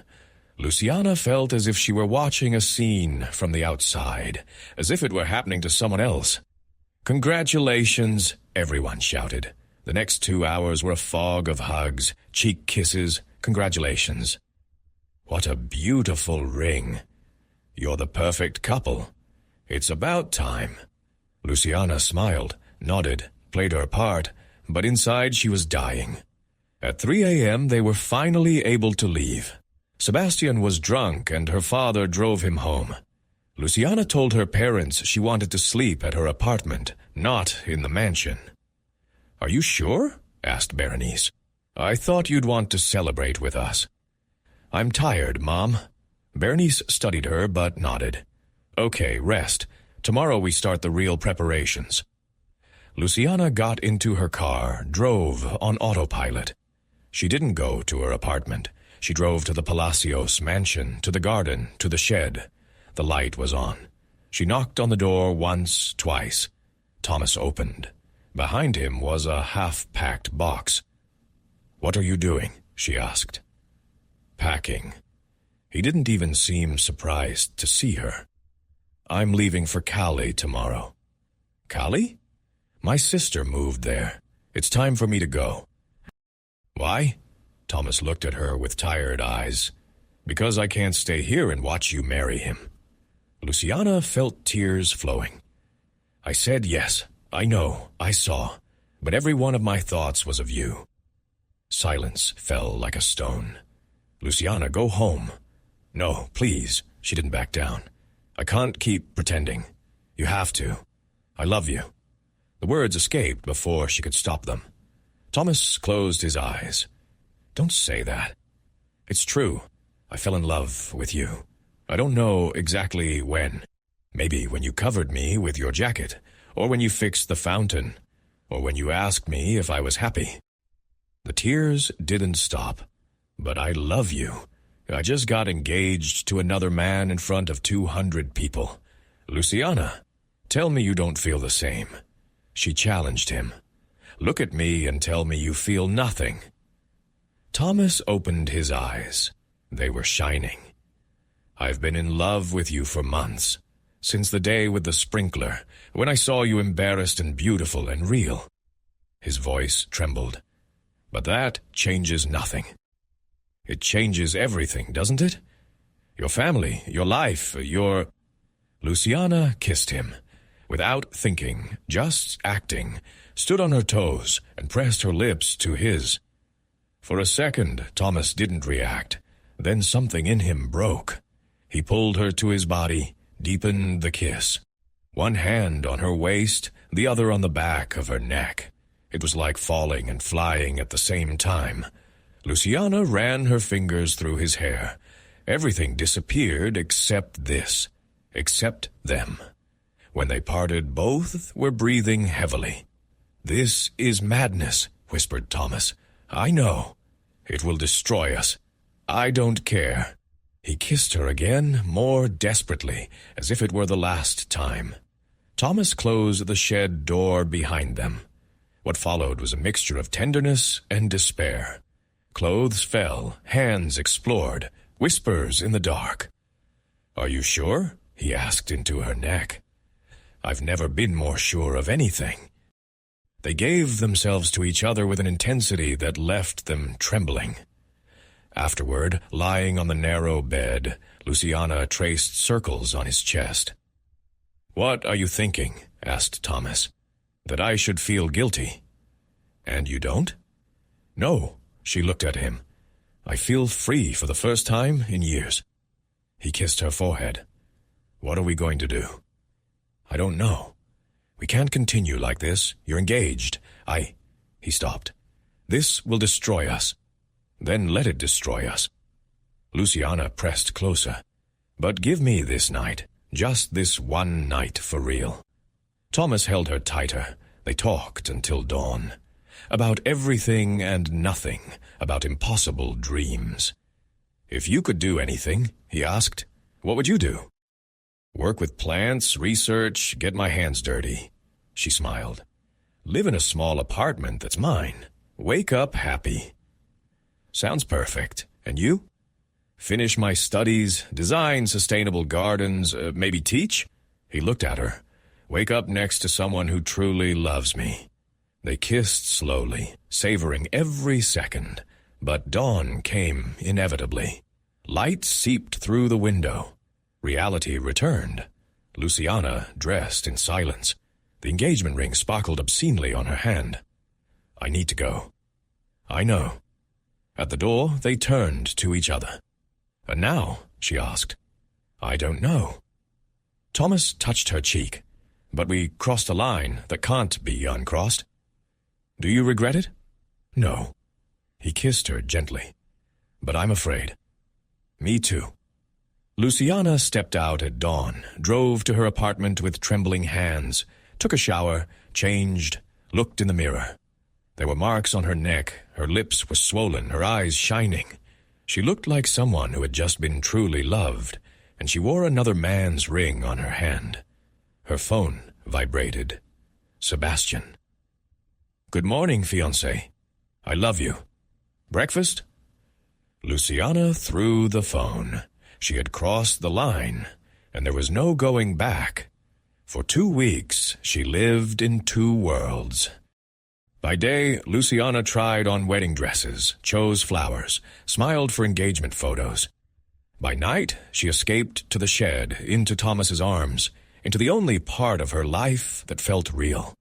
Luciana felt as if she were watching a scene from the outside, as if it were happening to someone else. Congratulations, everyone shouted. The next 2 hours were a fog of hugs, cheek kisses, congratulations. What a beautiful ring. You're the perfect couple. It's about time. Luciana smiled, nodded, played her part, but inside she was dying. At 3 a.m. they were finally able to leave. Sebastian was drunk and her father drove him home. Luciana told her parents she wanted to sleep at her apartment, not in the mansion. Are you sure? Asked Berenice. I thought you'd want to celebrate with us. I'm tired, Mom. Berenice studied her but nodded. Okay, rest. Tomorrow we start the real preparations. Luciana got into her car, drove on autopilot. She didn't go to her apartment. She drove to the Palacios mansion, to the garden, to the shed. The light was on. She knocked on the door once, twice. Thomas opened. Behind him was a half-packed box. What are you doing? She asked. Packing. He didn't even seem surprised to see her. I'm leaving for Cali tomorrow. Cali? My sister moved there. It's time for me to go. Why? Thomas looked at her with tired eyes. Because I can't stay here and watch you marry him. Luciana felt tears flowing. I said yes. I know. I saw. But every one of my thoughts was of you. Silence fell like a stone. Luciana, go home. No, please. She didn't back down. I can't keep pretending. You have to. I love you. The words escaped before she could stop them. Thomas closed his eyes. Don't say that. It's true. I fell in love with you. I don't know exactly when. Maybe when you covered me with your jacket, or when you fixed the fountain, or when you asked me if I was happy. The tears didn't stop. But I love you. I just got engaged to another man in front of 200 people. Luciana, tell me you don't feel the same. She challenged him. Look at me and tell me you feel nothing. Thomas opened his eyes. They were shining. I've been in love with you for months, since the day with the sprinkler, when I saw you embarrassed and beautiful and real. His voice trembled. But that changes nothing. It changes everything, doesn't it? Your family, your life, your... Luciana kissed him. Without thinking, just acting, stood on her toes and pressed her lips to his. For a second, Thomas didn't react. Then something in him broke. He pulled her to his body, deepened the kiss. One hand on her waist, the other on the back of her neck. It was like falling and flying at the same time. Luciana ran her fingers through his hair. Everything disappeared except this, except them. When they parted, both were breathing heavily. This is madness, whispered Thomas. I know. It will destroy us. I don't care. He kissed her again, more desperately, as if it were the last time. Thomas closed the shed door behind them. What followed was a mixture of tenderness and despair. Clothes fell, hands explored, whispers in the dark. "Are you sure?" he asked into her neck. "I've never been more sure of anything." They gave themselves to each other with an intensity that left them trembling. Afterward, lying on the narrow bed, Luciana traced circles on his chest. "What are you thinking?" asked Thomas. "That I should feel guilty." "And you don't?" "No," she looked at him. "I feel free for the first time in years." He kissed her forehead. "What are we going to do?" "I don't know. We can't continue like this. You're engaged. He stopped. "This will destroy us." "Then let it destroy us." Luciana pressed closer. "But give me this night. Just this one night for real." Thomas held her tighter. They talked until dawn. About everything and nothing, about impossible dreams. "If you could do anything," he asked, "what would you do?" "Work with plants, research, get my hands dirty." She smiled. "Live in a small apartment that's mine. Wake up happy." "Sounds perfect. And you?" "Finish my studies, design sustainable gardens, maybe teach?" He looked at her. "Wake up next to someone who truly loves me." They kissed slowly, savoring every second, but dawn came inevitably. Light seeped through the window. Reality returned. Luciana dressed in silence. The engagement ring sparkled obscenely on her hand. "I need to go." "I know." At the door, they turned to each other. "And now?" she asked. "I don't know." Thomas touched her cheek. "But we crossed a line that can't be uncrossed." "Do you regret it?" "No." He kissed her gently. "But I'm afraid." "Me too." Luciana stepped out at dawn, drove to her apartment with trembling hands, took a shower, changed, looked in the mirror. There were marks on her neck, her lips were swollen, her eyes shining. She looked like someone who had just been truly loved, and she wore another man's ring on her hand. Her phone vibrated. Sebastian. "Good morning, fiancé. I love you. Breakfast?" Luciana threw the phone. She had crossed the line, and there was no going back. For 2 weeks, she lived in 2 worlds. By day, Luciana tried on wedding dresses, chose flowers, smiled for engagement photos. By night, she escaped to the shed, into Thomas's arms, into the only part of her life that felt real.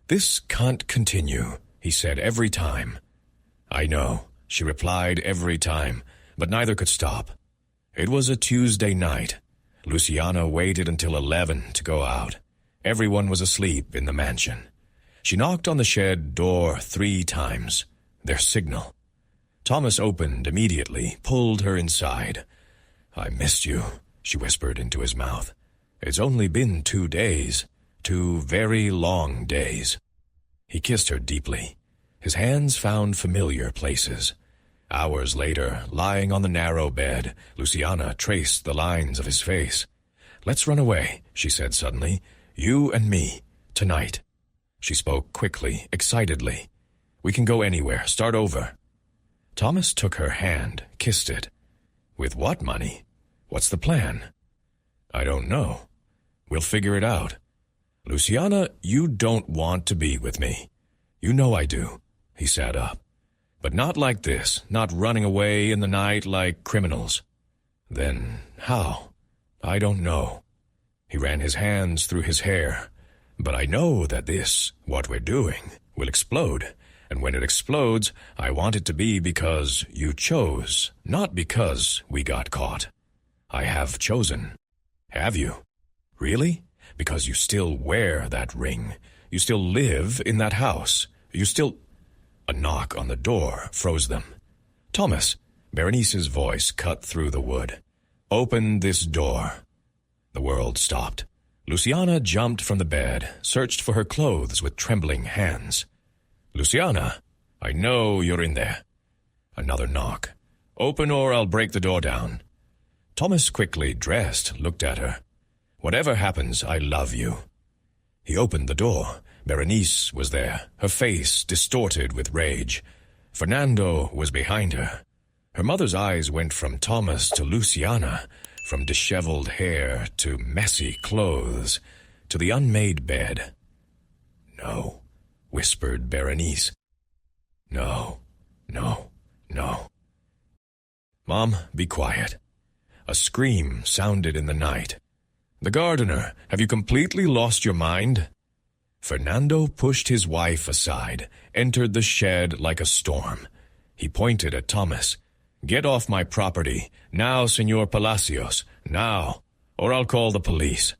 "This can't continue," he said every time. "I know," she replied every time, but neither could stop. It was a Tuesday night. Luciana waited until 11 to go out. Everyone was asleep in the mansion. She knocked on the shed door 3 times, their signal. Thomas opened immediately, pulled her inside. "I missed you," she whispered into his mouth. "It's only been 2 days, 2 very long days." He kissed her deeply. His hands found familiar places. Hours later, lying on the narrow bed, Luciana traced the lines of his face. "Let's run away," she said suddenly. "You and me, tonight." She spoke quickly, excitedly. "We can go anywhere, start over." Thomas took her hand, kissed it. "With what money? What's the plan?" "I don't know. We'll figure it out." "Luciana, you don't want to be with me." "You know I do." He sat up. "But not like this, not running away in the night like criminals." "Then how?" "I don't know." He ran his hands through his hair. "But I know that this, what we're doing, will explode. And when it explodes, I want it to be because you chose, not because we got caught. I have chosen." "Have you? Really? Because you still wear that ring. You still live in that house. You still—" A knock on the door froze them. "Thomas," Berenice's voice cut through the wood. "Open this door." The world stopped. Luciana jumped from the bed, searched for her clothes with trembling hands. "Luciana, I know you're in there." Another knock. "Open or I'll break the door down." Thomas quickly dressed, looked at her. "Whatever happens, I love you." He opened the door. Berenice was there, her face distorted with rage. Fernando was behind her. Her mother's eyes went from Thomas to Luciana, from disheveled hair to messy clothes, to the unmade bed. "No," whispered Berenice. "No, no, no." "Mom, be quiet." A scream sounded in the night. "The gardener, have you completely lost your mind?" Fernando pushed his wife aside, entered the shed like a storm. He pointed at Thomas. "Get off my property, now, Senor Palacios, now, or I'll call the police."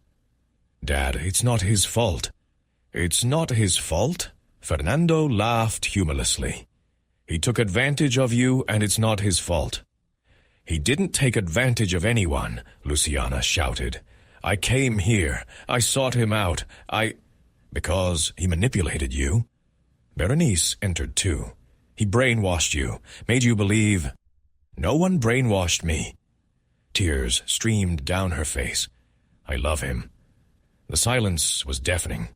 "Dad, it's not his fault." "It's not his fault?" Fernando laughed humorlessly. "He took advantage of you, and it's not his fault." "He didn't take advantage of anyone," Luciana shouted. "I came here. I sought him out. Because he manipulated you." Berenice entered too. "He brainwashed you, made you believe." "No one brainwashed me." Tears streamed down her face. "I love him." The silence was deafening.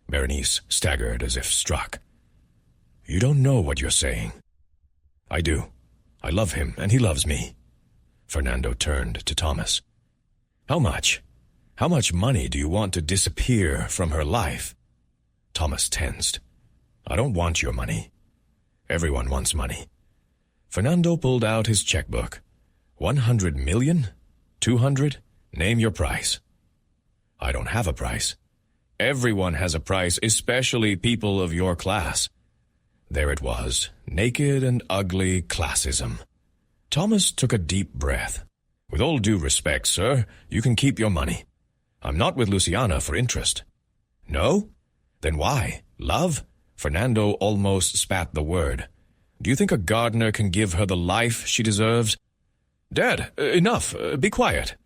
Berenice staggered as if struck. "You don't know what you're saying." "I do. I love him, and he loves me." Fernando turned to Thomas. "How much? How much money do you want to disappear from her life?" Thomas tensed. "I don't want your money." "Everyone wants money." Fernando pulled out his checkbook. 100 million? 200? Name your price." "I don't have a price." "Everyone has a price, especially people of your class." There it was, naked and ugly classism. Thomas took a deep breath. "With all due respect, sir, you can keep your money. I'm not with Luciana for interest." "No? Then why? Love?" Fernando almost spat the word. "Do you think a gardener can give her the life she deserves?" "Dad, enough. Be quiet."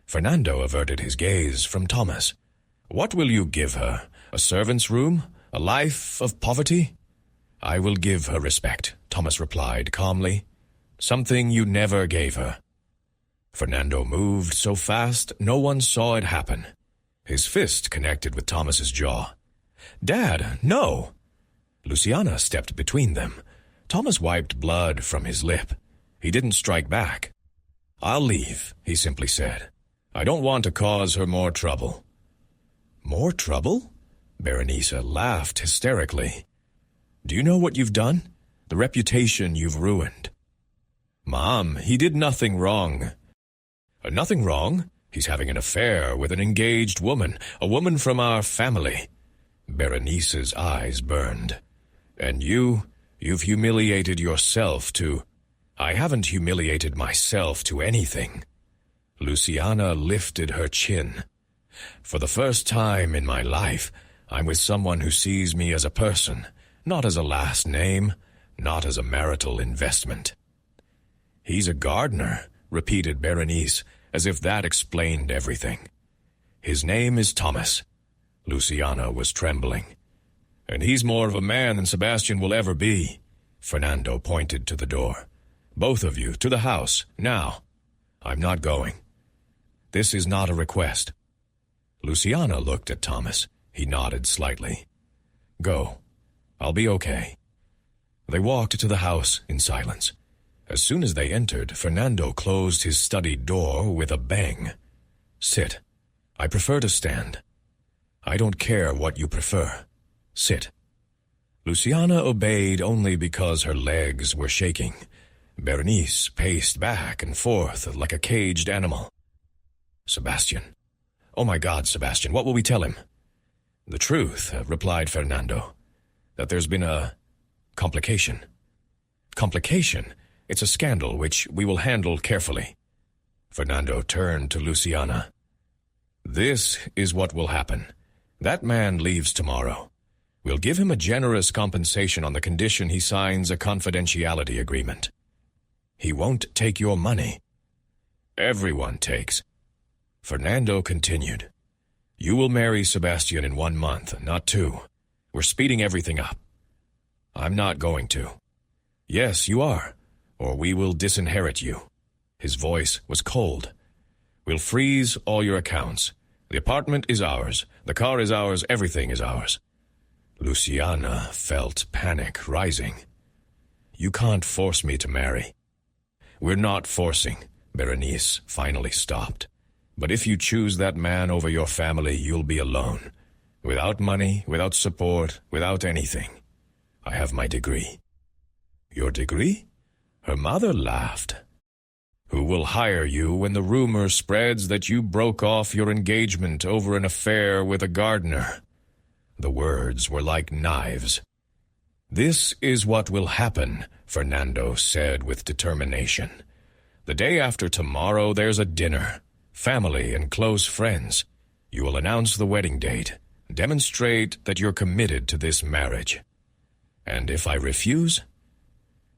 Fernando averted his gaze from Thomas. "What will you give her? A servant's room? A life of poverty?" "I will give her respect," Thomas replied calmly. "Something you never gave her." Fernando moved so fast no one saw it happen. His fist connected with Thomas's jaw. "Dad, no!" Luciana stepped between them. Thomas wiped blood from his lip. He didn't strike back. "I'll leave," he simply said. "I don't want to cause her more trouble." "More trouble?" Berenice laughed hysterically. "Do you know what you've done? The reputation you've ruined." "Mom, he did nothing wrong." "Nothing wrong? He's having an affair with an engaged woman, a woman from our family." Berenice's eyes burned. "And you've humiliated yourself to—" "I haven't humiliated myself to anything." Luciana lifted her chin. "For the first time in my life, I'm with someone who sees me as a person, not as a last name, not as a marital investment." "He's a gardener," repeated Berenice, as if that explained everything. "His name is Thomas." Luciana was trembling. "And he's more of a man than Sebastian will ever be." Fernando pointed to the door. "Both of you, to the house, now." "I'm not going." "This is not a request." Luciana looked at Thomas. He nodded slightly. "Go. I'll be okay." They walked to the house in silence. As soon as they entered, Fernando closed his study door with a bang. "Sit. I prefer to stand." "I don't care what you prefer. Sit." Luciana obeyed only because her legs were shaking. Berenice paced back and forth like a caged animal. "Sebastian. Oh my God, Sebastian, what will we tell him?" "The truth," replied Fernando. "That there's been a complication." "Complication? It's a scandal which we will handle carefully." Fernando turned to Luciana. "This is what will happen. That man leaves tomorrow. We'll give him a generous compensation on the condition he signs a confidentiality agreement. He won't take your money." "Everyone takes." Fernando continued. "You will marry Sebastian in 1 month, not 2. We're speeding everything up." "I'm not going to." "Yes, you are, or we will disinherit you." His voice was cold. We'll freeze all your accounts. The apartment is ours. The car is ours. Everything is ours. Luciana felt panic rising. You can't force me to marry. We're not forcing, Berenice finally stopped. But if you choose that man over your family, you'll be alone. Without money, without support, without anything. I have my degree. Your degree? Her mother laughed. Who will hire you when the rumor spreads that you broke off your engagement over an affair with a gardener? The words were like knives. This is what will happen, Fernando said with determination. The day after tomorrow there's a dinner. Family and close friends. You will announce the wedding date. Demonstrate that you're committed to this marriage. And if I refuse,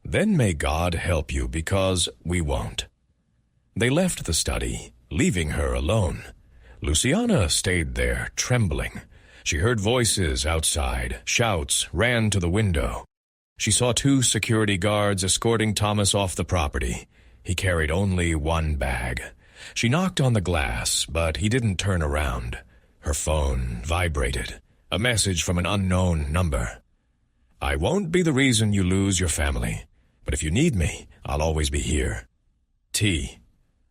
then may God help you, because we won't. They left the study, leaving her alone. Luciana stayed there, trembling. She heard voices outside, shouts, ran to the window. She saw 2 security guards escorting Thomas off the property. He carried only one bag. She knocked on the glass, but he didn't turn around. Her phone vibrated. A message from an unknown number. I won't be the reason you lose your family, but if you need me, I'll always be here. T.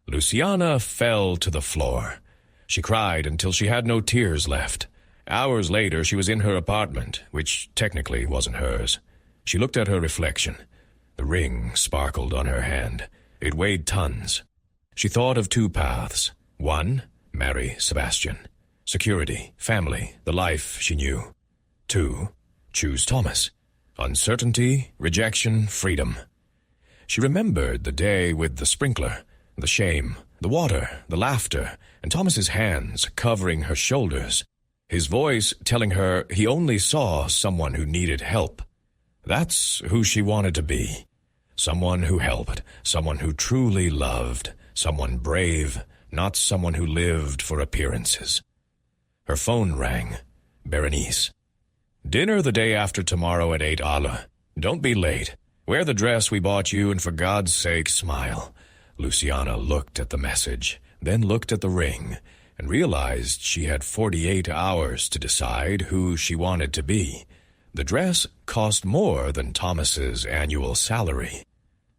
Luciana fell to the floor. She cried until she had no tears left. Hours later, she was in her apartment, which technically wasn't hers. She looked at her reflection. The ring sparkled on her hand. It weighed tons. She thought of 2 paths. 1, marry Sebastian. Security, family, the life she knew. 2, choose Thomas. Uncertainty, rejection, freedom. She remembered the day with the sprinkler, the shame, the water, the laughter, and Thomas's hands covering her shoulders. His voice telling her he only saw someone who needed help. That's who she wanted to be. Someone who helped, someone who truly loved, someone brave, not someone who lived for appearances. Her phone rang. Berenice. Dinner the day after tomorrow at 8 Ala. Don't be late. Wear the dress we bought you, and for God's sake, smile. Luciana looked at the message, then looked at the ring, and realized she had 48 hours to decide who she wanted to be. The dress cost more than Thomas's annual salary.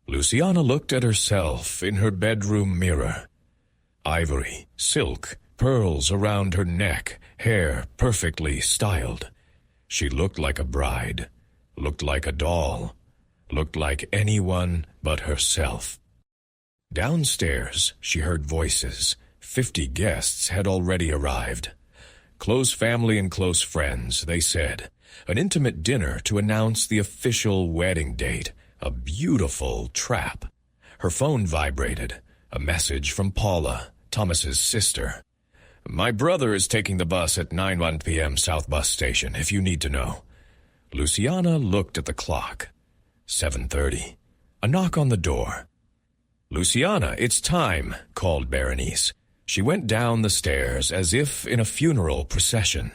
Luciana looked at herself in her bedroom mirror. Ivory, silk, pearls around her neck, hair perfectly styled. She looked like a bride, looked like a doll, looked like anyone but herself. Downstairs, she heard voices. 50 guests had already arrived. Close family and close friends, they said. An intimate dinner to announce the official wedding date. A beautiful trap. Her phone vibrated. A message from Paula, Thomas's sister. My brother is taking the bus at 9:01 p.m. South Bus Station, if you need to know. Luciana looked at the clock. 7:30. A knock on the door. Luciana, it's time, called Berenice. She went down the stairs as if in a funeral procession.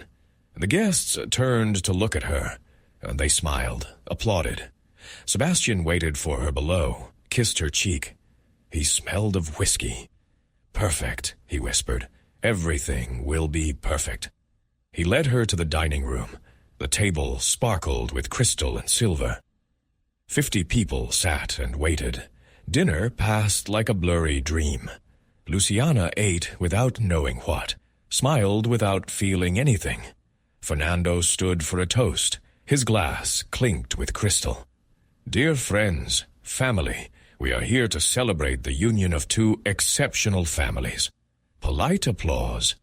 The guests turned to look at her. They smiled, applauded. Sebastian waited for her below, kissed her cheek. He smelled of whiskey. Perfect, he whispered. Everything will be perfect. He led her to the dining room. The table sparkled with crystal and silver. 50 people sat and waited. Dinner passed like a blurry dream. Luciana ate without knowing what, smiled without feeling anything. Fernando stood for a toast. His glass clinked with crystal. Dear friends, family, we are here to celebrate the union of 2 exceptional families. Polite applause.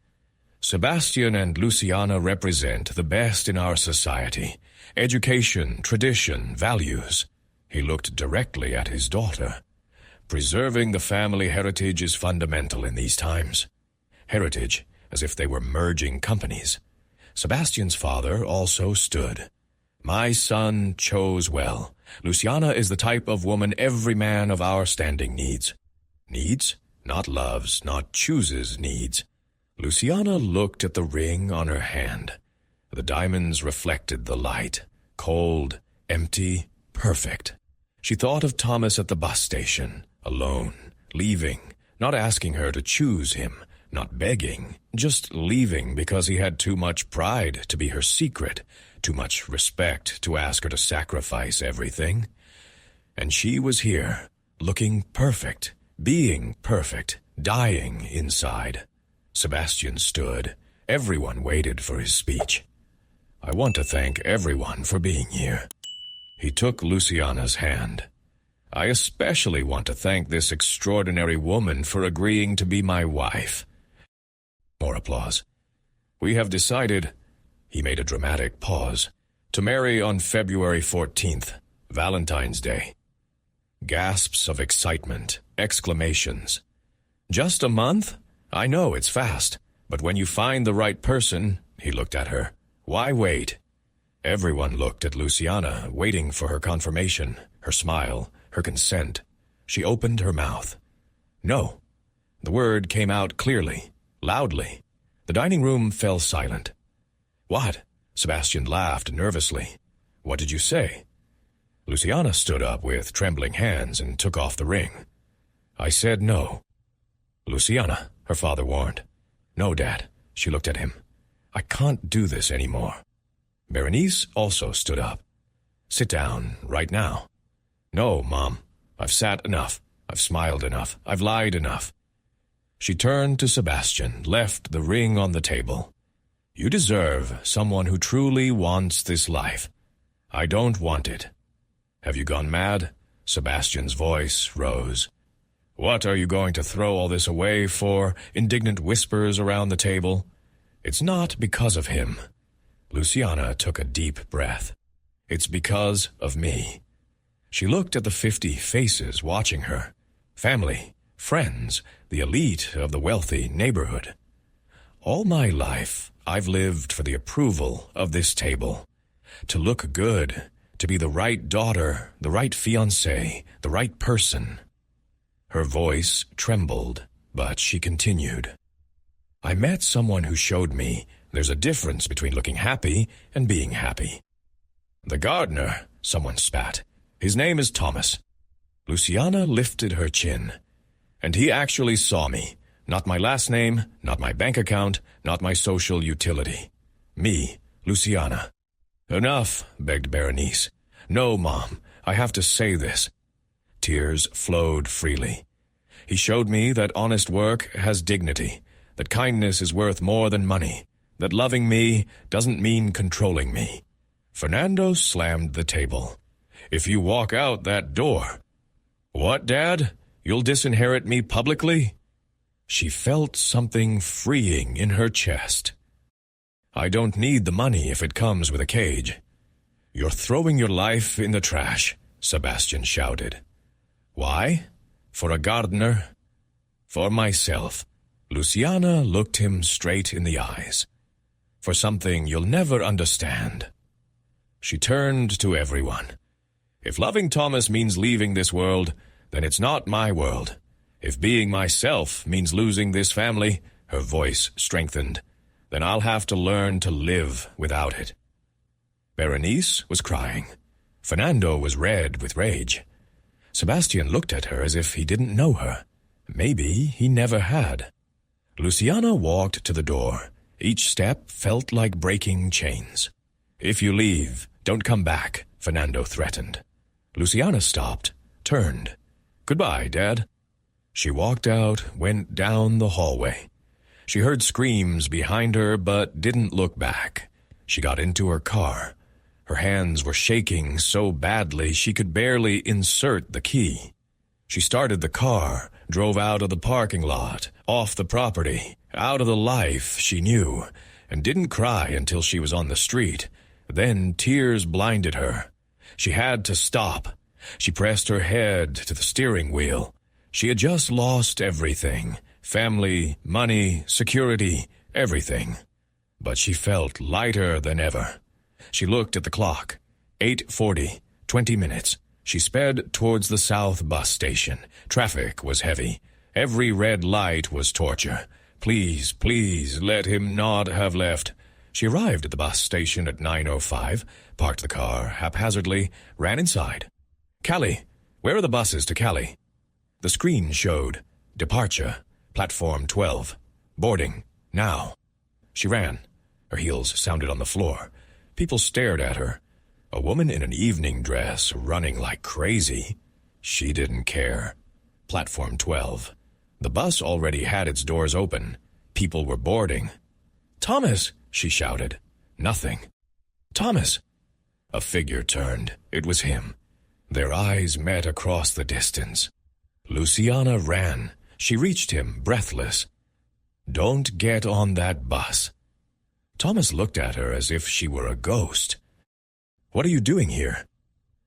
Sebastian and Luciana represent the best in our society. Education, tradition, values. He looked directly at his daughter. Preserving the family heritage is fundamental in these times. Heritage, as if they were merging companies. Sebastian's father also stood. My son chose well. Luciana is the type of woman every man of our standing needs. Needs? Not loves, not chooses needs. Luciana looked at the ring on her hand. The diamonds reflected the light. Cold, empty, perfect. She thought of Thomas at the bus station, alone, leaving, not asking her to choose him, not begging, just leaving because he had too much pride to be her secret, too much respect to ask her to sacrifice everything. And she was here, looking perfect, being perfect, dying inside. Sebastian stood. Everyone waited for his speech. I want to thank everyone for being here. He took Luciana's hand. I especially want to thank this extraordinary woman for agreeing to be my wife. More applause. We have decided, he made a dramatic pause, to marry on February 14th, Valentine's Day. Gasps of excitement, exclamations. Just a month? I know it's fast, but when you find the right person, he looked at her, why wait? Everyone looked at Luciana, waiting for her confirmation, her smile, her consent. She opened her mouth. No. The word came out clearly, loudly. The dining room fell silent. What? Sebastian laughed nervously. What did you say? Luciana stood up with trembling hands and took off the ring. I said no. Luciana, her father warned. No, Dad. She looked at him. I can't do this anymore. Berenice also stood up. Sit down, right now. No, Mom. I've sat enough. I've smiled enough. I've lied enough. She turned to Sebastian, left the ring on the table. You deserve someone who truly wants this life. I don't want it. Have you gone mad? Sebastian's voice rose. What are you going to throw all this away for? Indignant whispers around the table. It's not because of him. Luciana took a deep breath. It's because of me. She looked at the 50 faces watching her. Family, friends, the elite of the wealthy neighborhood. All my life, I've lived for the approval of this table. To look good, to be the right daughter, the right fiancée, the right person. Her voice trembled, but she continued. I met someone who showed me there's a difference between looking happy and being happy. The gardener, someone spat. His name is Thomas. Luciana lifted her chin. And he actually saw me. Not my last name, not my bank account, not my social utility. Me, Luciana. Enough, begged Berenice. No, Mom, I have to say this. Tears flowed freely. He showed me that honest work has dignity, that kindness is worth more than money, that loving me doesn't mean controlling me. Fernando slammed the table. If you walk out that door. What, Dad? You'll disinherit me publicly? She felt something freeing in her chest. I don't need the money if it comes with a cage. You're throwing your life in the trash, Sebastian shouted. Why? For a gardener? For myself. Luciana looked him straight in the eyes. For something you'll never understand. She turned to everyone. If loving Thomas means leaving this world, then it's not my world. If being myself means losing this family, her voice strengthened, then I'll have to learn to live without it. Berenice was crying. Fernando was red with rage. Sebastian looked at her as if he didn't know her. Maybe he never had. Luciana walked to the door. Each step felt like breaking chains. If you leave, don't come back, Fernando threatened. Luciana stopped, turned. Goodbye, Dad. She walked out, went down the hallway. She heard screams behind her, but didn't look back. She got into her car. Her hands were shaking so badly she could barely insert the key. She started the car, drove out of the parking lot, off the property, out of the life she knew, and didn't cry until she was on the street. Then tears blinded her. She had to stop. She pressed her head to the steering wheel. She had just lost everything. Family, money, security, everything. But she felt lighter than ever. She looked at the clock. 8:40, 20 minutes. She sped towards the south bus station. Traffic was heavy. Every red light was torture. Please, please, let him not have left. She arrived at the bus station at 9:05, parked the car haphazardly, ran inside. Cali, where are the buses to Cali? The screen showed Departure. Platform 12. Boarding. Now. She ran. Her heels sounded on the floor. People stared at her. A woman in an evening dress running like crazy. She didn't care. Platform 12. The bus already had its doors open. People were boarding. "Thomas!" she shouted. Nothing. "Thomas!" A figure turned. It was him. Their eyes met across the distance. Luciana ran. She reached him, breathless. "Don't get on that bus." Thomas looked at her as if she were a ghost. "What are you doing here?"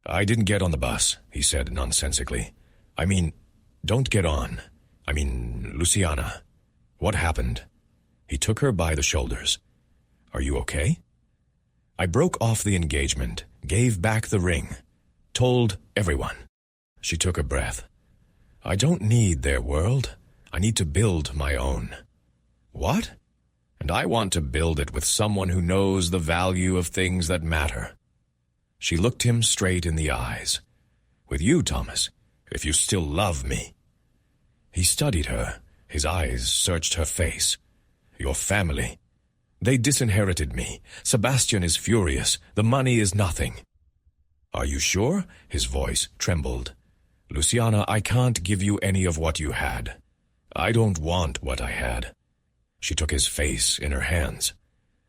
"I didn't get on the bus," he said nonsensically. "I mean, don't get on. I mean, Luciana. What happened?" He took her by the shoulders. "Are you okay?" "I broke off the engagement, gave back the ring, told everyone." She took a breath. "I don't need their world. I need to build my own." "What?" "And I want to build it with someone who knows the value of things that matter." She looked him straight in the eyes. "With you, Thomas, if you still love me." He studied her. His eyes searched her face. "Your family. They disinherited me. Sebastian is furious. The money is nothing." "Are you sure?" His voice trembled. "Luciana, I can't give you any of what you had. I don't want what I had." She took his face in her hands.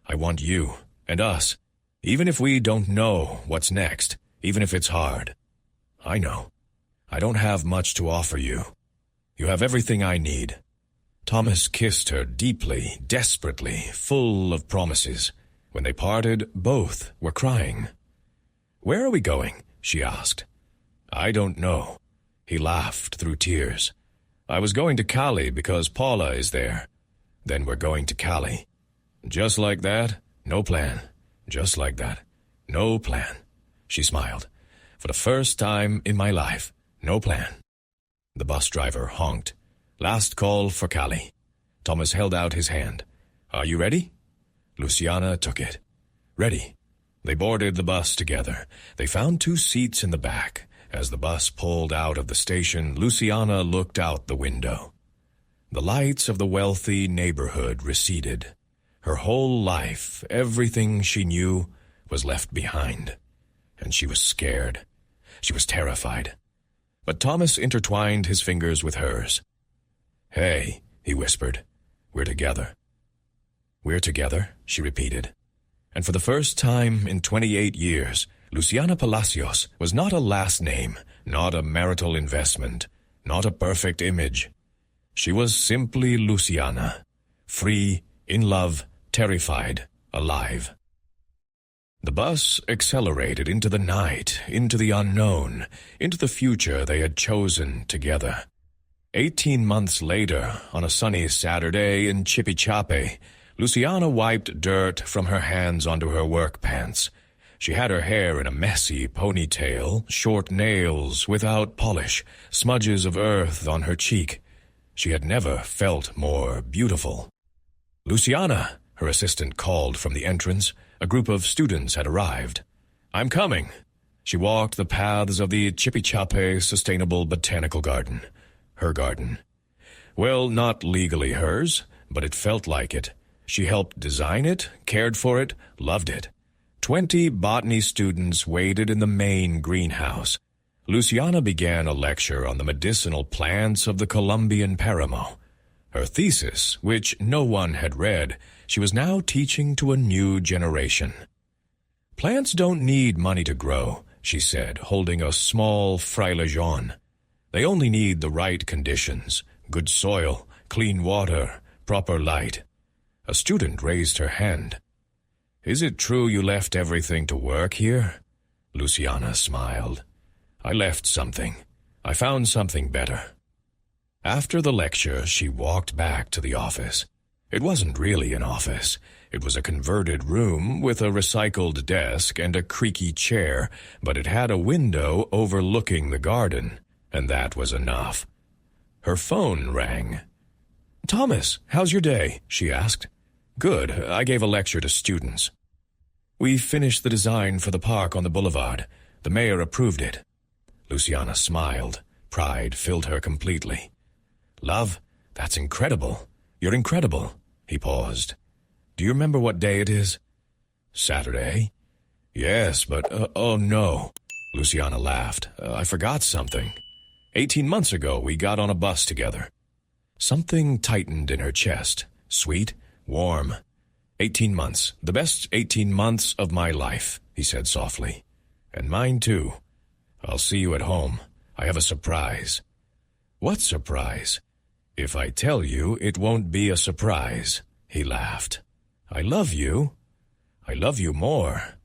"I want you and us, even if we don't know what's next, even if it's hard. I know. I don't have much to offer you. You have everything I need." Thomas kissed her deeply, desperately, full of promises. When they parted, both were crying. "Where are we going?" she asked. "I don't know." He laughed through tears. "I was going to Cali because Paula is there. Then we're going to Cali." "Just like that? No plan. Just like that. No plan." She smiled. "For the first time in my life, no plan." The bus driver honked. "Last call for Cali." Thomas held out his hand. "Are you ready?" Luciana took it. "Ready." They boarded the bus together. They found 2 seats in the back. As the bus pulled out of the station, Luciana looked out the window. The lights of the wealthy neighborhood receded. Her whole life, everything she knew, was left behind. And she was scared. She was terrified. But Thomas intertwined his fingers with hers. "Hey," he whispered. "We're together." "We're together," she repeated. And for the first time in 28 years, Luciana Palacios was not a last name, not a marital investment, not a perfect image. She was simply Luciana, free, in love, terrified, alive. The bus accelerated into the night, into the unknown, into the future they had chosen together. 18 months later, on a sunny Saturday in Chipichape, Luciana wiped dirt from her hands onto her work pants. She had her hair in a messy ponytail, short nails without polish, smudges of earth on her cheek. She had never felt more beautiful. "Luciana," her assistant called from the entrance. A group of students had arrived. "I'm coming." She walked the paths of the Chipichape Sustainable Botanical Garden. Her garden. Well, not legally hers, but it felt like it. She helped design it, cared for it, loved it. 20 botany students waited in the main greenhouse. Luciana began a lecture on the medicinal plants of the Colombian paramo. Her thesis, which no one had read, she was now teaching to a new generation. "Plants don't need money to grow," she said, holding a small fraile jaune. "They only need the right conditions, good soil, clean water, proper light." A student raised her hand. "Is it true you left everything to work here?" Luciana smiled. "I left something. I found something better." After the lecture, she walked back to the office. It wasn't really an office. It was a converted room with a recycled desk and a creaky chair, but it had a window overlooking the garden, and that was enough. Her phone rang. "Thomas, how's your day?" she asked. "Good. I gave a lecture to students." "We finished the design for the park on the boulevard. The mayor approved it." Luciana smiled. Pride filled her completely. Love, that's incredible. You're incredible. He paused. Do you remember what day it is? Saturday? Yes, but, oh no. Luciana laughed. I forgot something. 18 months ago, we got on a bus together. Something tightened in her chest. Sweet, warm. 18 months. The best 18 months of my life, he said softly. And mine too. I'll see you at home. I have a surprise. What surprise? If I tell you, it won't be a surprise, he laughed. I love you. I love you more.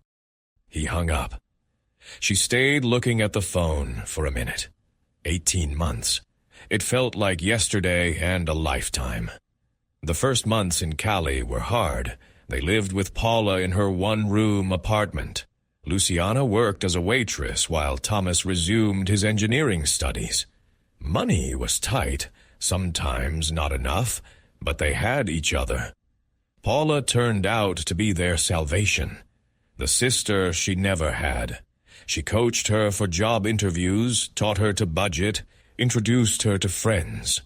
He hung up. She stayed looking at the phone for a minute. 18 months. It felt like yesterday and a lifetime. The first months in Cali were hard. They lived with Paula in her one-room apartment. Luciana worked as a waitress while Thomas resumed his engineering studies. Money was tight, sometimes not enough, but they had each other. Paula turned out to be their salvation, the sister she never had. She coached her for job interviews, taught her to budget, introduced her to friends.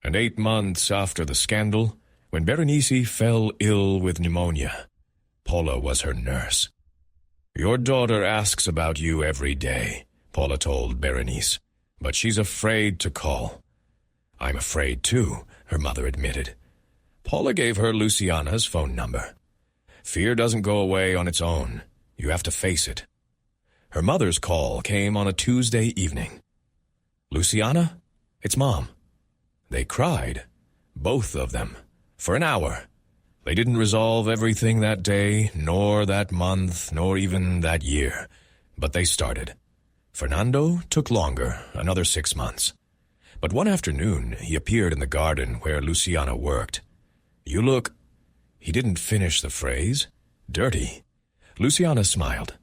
And 8 months after the scandal, when Berenice fell ill with pneumonia, Paula was her nurse. Your daughter asks about you every day, Paula told Berenice, but she's afraid to call. I'm afraid too, her mother admitted. Paula gave her Luciana's phone number. Fear doesn't go away on its own. You have to face it. Her mother's call came on a Tuesday evening. Luciana, it's Mom. They cried, both of them, for an hour. They didn't resolve everything that day, nor that month, nor even that year, but they started. Fernando took longer, another 6 months. But one afternoon, he appeared in the garden where Luciana worked. You look... He didn't finish the phrase. Dirty. Luciana smiled.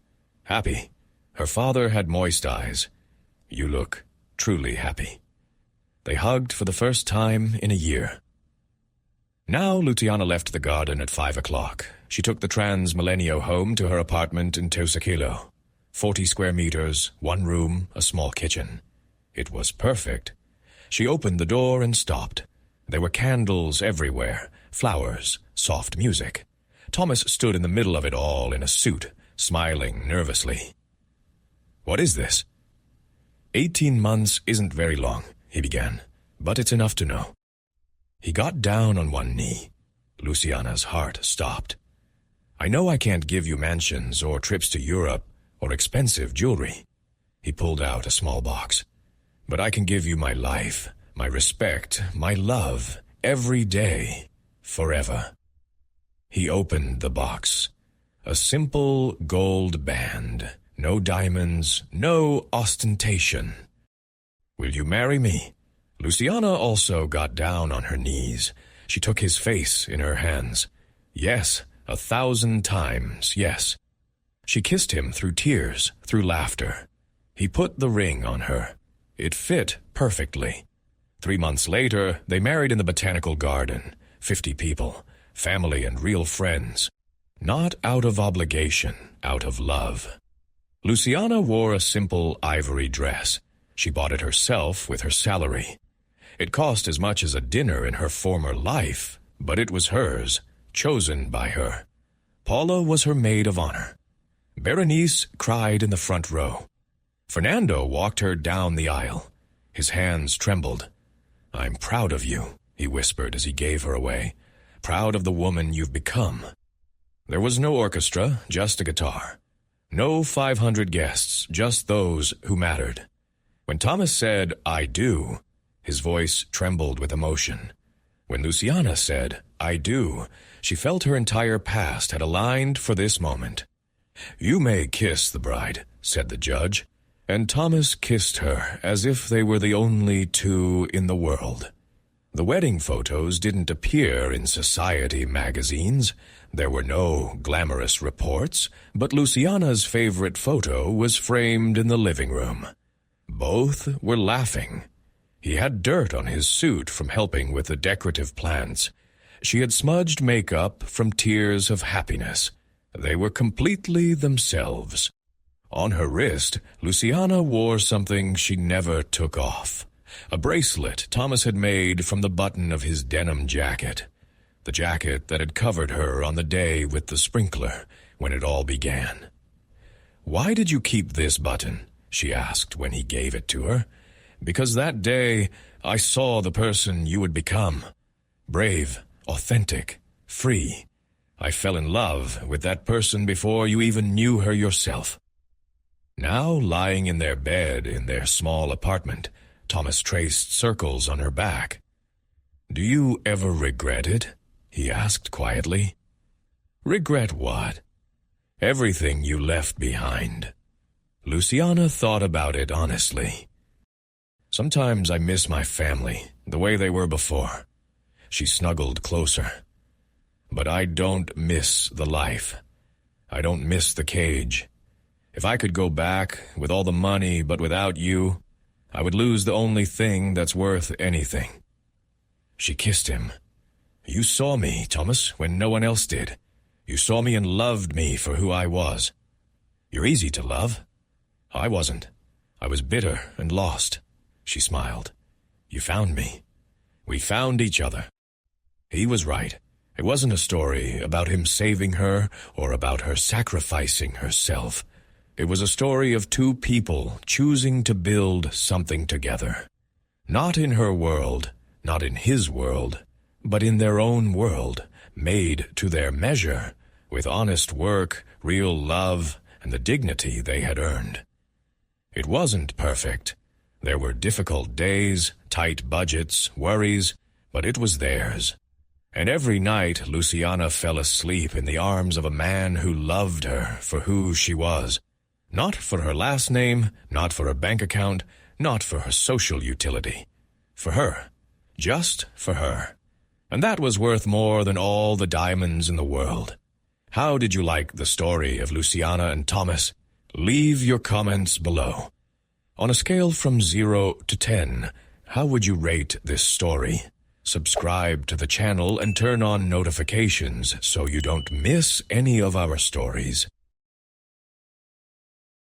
Happy. Her father had moist eyes. You look truly happy. They hugged for the first time in a year. Now Luciana left the garden at 5 o'clock. She took the Transmilenio home to her apartment in Teusaquillo. 40 square meters, 1 room, a small kitchen. It was perfect. She opened the door and stopped. There were candles everywhere, flowers, soft music. Thomas stood in the middle of it all in a suit, smiling nervously. What is this? 18 months isn't very long, he began, but it's enough to know. He got down on one knee. Luciana's heart stopped. I know I can't give you mansions or trips to Europe or expensive jewelry. He pulled out a small box. But I can give you my life, my respect, my love, every day, forever. He opened the box. A simple gold band. No diamonds, no ostentation. Will you marry me? Luciana also got down on her knees. She took his face in her hands. Yes, 1,000 times, yes. She kissed him through tears, through laughter. He put the ring on her. It fit perfectly. 3 months later, they married in the botanical garden. 50 people, family and real friends. Not out of obligation, out of love. Luciana wore a simple ivory dress. She bought it herself with her salary. It cost as much as a dinner in her former life, but it was hers, chosen by her. Paula was her maid of honor. Berenice cried in the front row. Fernando walked her down the aisle. His hands trembled. I'm proud of you, he whispered as he gave her away. Proud of the woman you've become. There was no orchestra, just a guitar. No 500 guests, just those who mattered. When Thomas said, I do, his voice trembled with emotion. When Luciana said, I do, she felt her entire past had aligned for this moment. You may kiss the bride, said the judge, and Thomas kissed her as if they were the only two in the world. The wedding photos didn't appear in society magazines. There were no glamorous reports, but Luciana's favorite photo was framed in the living room. Both were laughing. He had dirt on his suit from helping with the decorative plants. She had smudged makeup from tears of happiness. They were completely themselves. On her wrist, Luciana wore something she never took off. A bracelet Thomas had made from the button of his denim jacket. The jacket that had covered her on the day with the sprinkler, when it all began. "Why did you keep this button?" she asked when he gave it to her. "Because that day I saw the person you would become. Brave, authentic, free. I fell in love with that person before you even knew her yourself." Now, lying in their bed in their small apartment, Thomas traced circles on her back. "Do you ever regret it?" he asked quietly. "Regret what?" "Everything you left behind." Luciana thought about it honestly. "Sometimes I miss my family, the way they were before." She snuggled closer. "But I don't miss the life. I don't miss the cage. If I could go back, with all the money but without you, I would lose the only thing that's worth anything." She kissed him. "You saw me, Thomas, when no one else did. You saw me and loved me for who I was. You're easy to love. I wasn't. I was bitter and lost." She smiled. "You found me. We found each other." He was right. It wasn't a story about him saving her or about her sacrificing herself. It was a story of two people choosing to build something together. Not in her world, not in his world, but in their own world, made to their measure, with honest work, real love, and the dignity they had earned. It wasn't perfect. There were difficult days, tight budgets, worries, but it was theirs. And every night Luciana fell asleep in the arms of a man who loved her for who she was. Not for her last name, not for her bank account, not for her social utility. For her. Just for her. And that was worth more than all the diamonds in the world. How did you like the story of Luciana and Thomas? Leave your comments below. On a scale from 0 to 10, how would you rate this story? Subscribe to the channel and turn on notifications so you don't miss any of our stories.